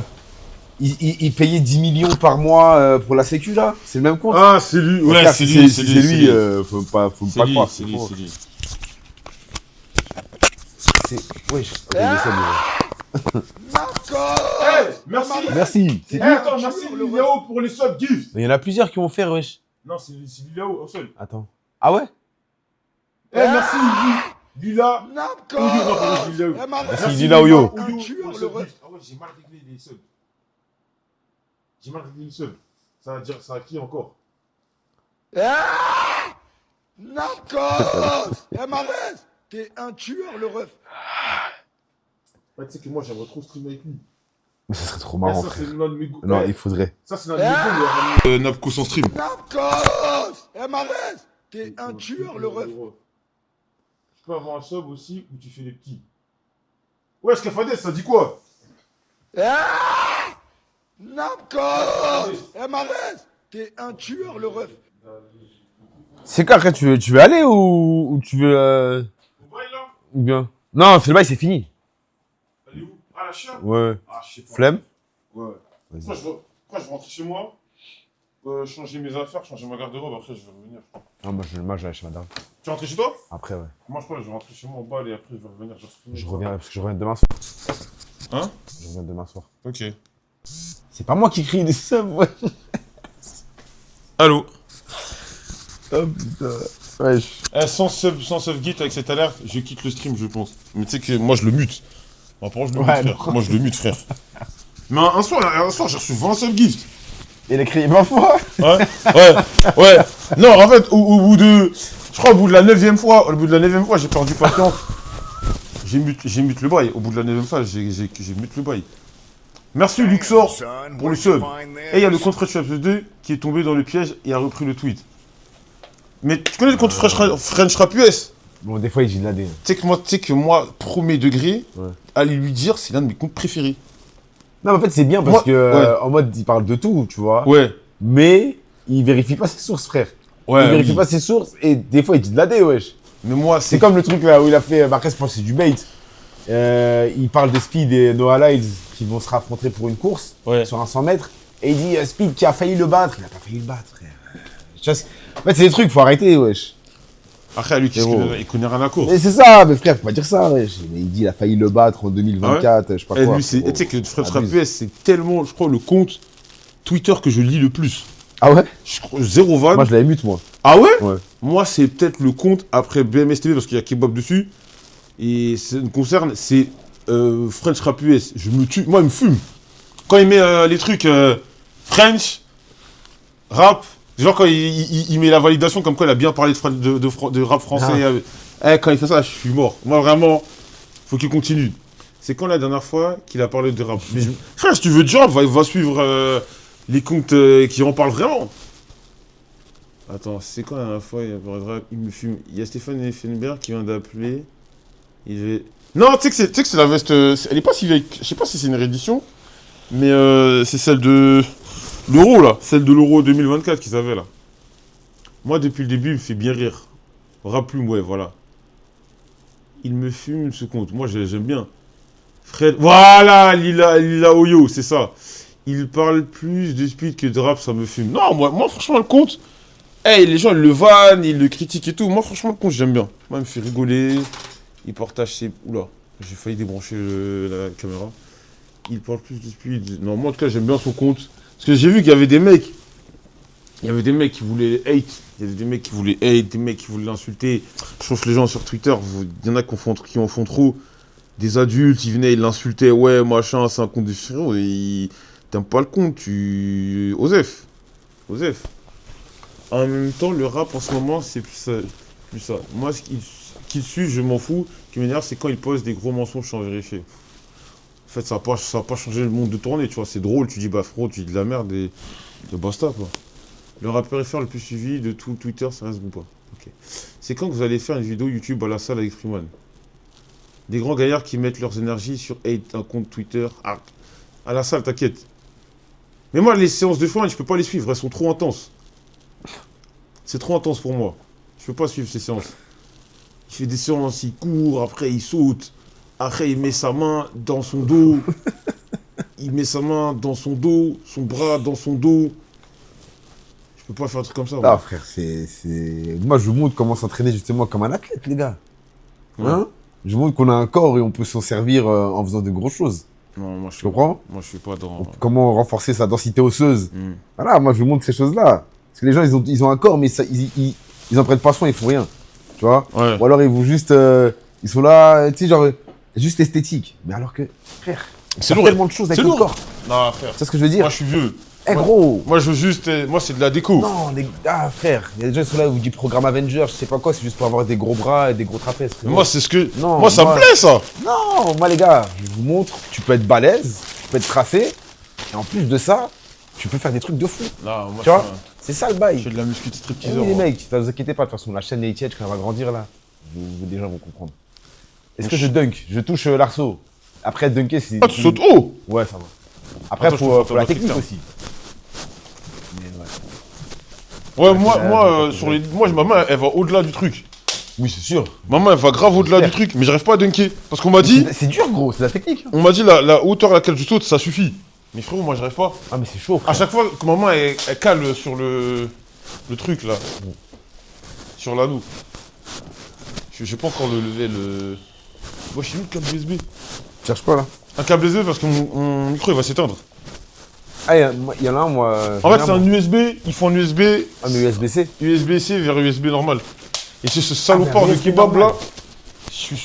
Ils payaient 10 millions par mois pour la sécu, là? C'est le même compte?
Ah, c'est lui. Ouais,
Frère,
c'est lui.
C'est lui, faut pas croire.
C'est lui, c'est lui.
Ouais, ok, j'essaie
Hey, merci.
Merci.
Eh, attends, merci Liliao pour les sub gifts.
Il y en a plusieurs qui vont faire, wesh.
Non, c'est Liliao, un seul.
Attends. Ah ouais?
Eh, merci Lila.
Merci Lila Oyo.
Ah ouais, j'ai mal réglé les subs. J'ai mal réglé les subs. Ça va dire, ça a qui encore?
Narcos MRS, t'es un tueur, le ref.
Ouais, tu sais que moi, j'aimerais trop streamer avec lui.
Mais ça serait trop
Mais
marrant,
ça,
frère.
c'est l'un de mes goûts.
Non, il faudrait.
Ça, c'est l'un de mes goûts, mais ramener Napco sans stream.
Narcos MRS, t'es un tueur, le ref.
Je peux avoir un sub aussi où tu fais les petits. Ouais, Scafadès, ça dit quoi?
Narcos MRS, t'es un tueur, le ref.
C'est quoi, après, tu veux aller ou tu veux.
Au bail, là?
Ou bien. Non, fais le bail, c'est fini.
Elle est où? Ah, la chienne?
Ouais.
Ah, je sais pas.
Flemme?
Ouais.
Vas-y.
Après, je vais rentrer chez moi, changer mes affaires, changer ma garde-robe, après, je vais revenir.
Ah, moi, je vais aller chez madame.
Tu es rentré chez toi?
Après, ouais.
Moi, je crois que je vais rentrer chez moi en bas et après, je vais revenir.
Je reviens, parce que je reviens demain soir.
Hein?
Je reviens demain soir.
Ok.
C'est pas moi qui crie les subs, ouais.
Allô?
Oh putain. Wesh.
Sans sub git avec cette alerte, je quitte le stream, je pense. Mais tu sais que moi, je le mute. Moi, je le
Ouais,
mute, frère. Moi, je le mute, frère. Mais un soir, j'ai reçu 20 sub gift.
Il a crié 20 fois.
Ouais. Non, en fait, au bout de... Je crois au bout de la 9e fois, j'ai perdu patience. J'ai mute le bail. Au bout de la 9e fois, j'ai mute le bail. Merci Luxor pour le sub. Et il y a le compte Fresh Rap 2 qui est tombé dans le piège et a repris le tweet. Mais tu connais le compte French Rap US?
Bon, des fois, il dit de la D.
Tu sais que moi, premier degré,
Ouais.
aller lui dire, c'est l'un de mes comptes préférés.
Non, mais en fait, c'est bien parce
Moi,
que,
ouais.
en mode, il parle de tout, tu vois.
Ouais.
Mais, il vérifie pas ses sources, frère.
Ouais,
Il vérifie
oui.
pas ses sources et des fois, il dit de la D, wesh.
Mais moi,
C'est comme le truc là où il a fait, après, je pense que c'est du bait. Il parle de Speed et Noah Lyles qui vont se raffronter pour une course
Ouais.
sur un 100 mètres. Et il dit Speed qui a failli le battre. Il a pas failli le battre, frère. Tu vois, en fait, c'est des trucs, faut arrêter, wesh.
Après, lui, il connaît rien à la course.
Mais c'est ça, mais frère, faut pas dire ça, wesh. Mais il dit il a failli le battre en 2024, je sais pas
Et
quoi.
lui, tu
frérot.
sais que French Rap
Abuse.
US, c'est tellement, je crois, le compte Twitter que je lis le plus.
Ah ouais?
Je crois, zéro van.
Moi, je l'avais mute, moi.
Ah ouais?
Ouais.
Moi, c'est peut-être le compte après BMSTV parce qu'il y a Kebab dessus. Et ça me concerne, c'est French Rap US. Je me tue. Moi, il me fume. Quand il met les trucs French, rap, genre quand il met la validation comme quoi il a bien parlé de rap français. Quand il fait ça, je suis mort. Moi, vraiment, faut qu'il continue. C'est quand la dernière fois qu'il a parlé de rap? Frère, si tu veux du rap, va suivre les comptes qui en parlent vraiment. Attends, c'est quand la dernière fois il me fume. Il y a Stéphane Effenberg qui vient d'appeler. Non, tu sais que c'est la veste. Elle est pas si vieille. Je sais pas si c'est une réédition. Mais c'est celle de l'Euro là. Celle de l'Euro 2024 qu'ils avaient là. Moi, depuis le début, il me fait bien rire. Rap-plume, ouais, voilà. Il me fume ce compte. Moi, j'aime bien. Fred. Voilà, Lila Oyo, c'est ça. Il parle plus de speed que de rap, ça me fume. Non, moi franchement, le compte. Hey, les gens, ils le vannent, ils le critiquent et tout. Moi, franchement, le compte, j'aime bien. Moi, il me fait rigoler. Il partage ses... Oula, j'ai failli débrancher la caméra. Il parle plus de speed. Non, moi, en tout cas, j'aime bien son compte. Parce que j'ai vu qu'il y avait des mecs. Il y avait des mecs qui voulaient hate. Il y avait des mecs qui voulaient hate, des mecs qui voulaient l'insulter. Je trouve que les gens sur Twitter, il y en a qui en font trop. Des adultes, ils venaient, ils l'insultaient. Ouais, machin, c'est un compte de frérot. T'aimes pas le compte, tu... Osef. En même temps, le rap en ce moment, c'est plus ça. Moi, ce qu'il suit, je m'en fous. Ce qui m'énerve, c'est quand il pose des gros mensonges sans vérifier. En fait, ça va pas changer le monde de tourner, tu vois. C'est drôle, tu dis, bah frérot, tu dis de la merde et basta, quoi. Le rappeur FR le plus suivi de tout Twitter, ça reste Booba. Ok. C'est quand que vous allez faire une vidéo YouTube à la salle avec Freeman? Des grands gaillards qui mettent leurs énergies sur hate, un compte Twitter. Ah, à la salle, t'inquiète. Mais moi, les séances de Freeman, je peux pas les suivre, elles sont trop intenses. C'est trop intense pour moi. Je peux pas suivre ces séances. Il fait des séances, il court, après il saute. Après, il met sa main dans son dos. Il met sa main dans son dos, son bras dans son dos. Je peux pas faire un truc comme ça.
Ah,
moi.
frère, moi, je vous montre comment s'entraîner justement comme un athlète, les gars. Hein? Je vous montre qu'on a un corps et on peut s'en servir en faisant de grosses choses.
Non, moi,
Tu comprends?
Moi, je suis pas dans...
Comment renforcer sa densité osseuse.
Hmm.
Voilà, moi, je vous montre ces choses-là. Parce que les gens, ils ont un corps, mais ça, ils en prennent pas soin, ils font rien. Tu vois?
Ouais.
Ou alors, ils vont juste... ils sont là, tu sais, genre... Juste esthétique. Mais alors que, frère,
C'est
t'as
lourd.
tellement de choses avec
C'est
le
lourd.
corps.
Non, frère.
C'est ce que je veux dire.
Moi, je suis vieux.
Eh,
moi-
gros.
Moi, je veux juste... moi, c'est de la déco.
Non, les gars, frère. Il y a des gens qui sont là, vous dites programme Avenger, je sais pas quoi, c'est juste pour avoir des gros bras et des gros trapèzes.
Mais moi, c'est ce que...
Non,
moi, ça
moi-
me plaît, ça.
Non, moi les gars, je vous montre, tu peux être balèze, tu peux être tracé, et en plus de ça, tu peux faire des trucs de fou.
Non, moi,
Tu vois? C'est ça le
je
bail.
fais de la muscu de
Eh
stripteaseur.
oui, les
moi.
mecs, ne vous inquiétez pas, de toute façon, la chaîne Etiette, quand elle va grandir là, des gens vont comprendre. Est-ce
Mais
que je dunk? Je touche l'arceau. Après, dunker, c'est.
Ah, tu sautes haut.
Ouais, ça va. Après,
Attends, je te
faut
fais
la
un
technique
truc,
aussi. Mais ouais.
Ouais, moi, ma main, elle va au-delà du truc.
Oui, c'est sûr.
Ma main, elle va grave au-delà du truc, mais j'arrive pas à dunker. Parce qu'on m'a dit...
C'est dur, gros, c'est la technique. Hein.
On m'a dit la hauteur à laquelle je saute, ça suffit. Mais frérot, moi j'arrive pas.
Ah, mais c'est chaud,
À
frère.
chaque fois que ma main elle cale sur le truc là. Sur l'anneau. Je vais pas encore le lever le. Moi je suis où le câble USB?
Tu cherches quoi là?
Un câble USB parce que mon micro il va s'éteindre.
Ah, il y en a un, moi.
En fait c'est un USB, il faut un USB,
Ah, mais USB-C.
USB-C vers USB normal. Et c'est ce salopard
Ah, mais
de kebab
normal.
là. Je suis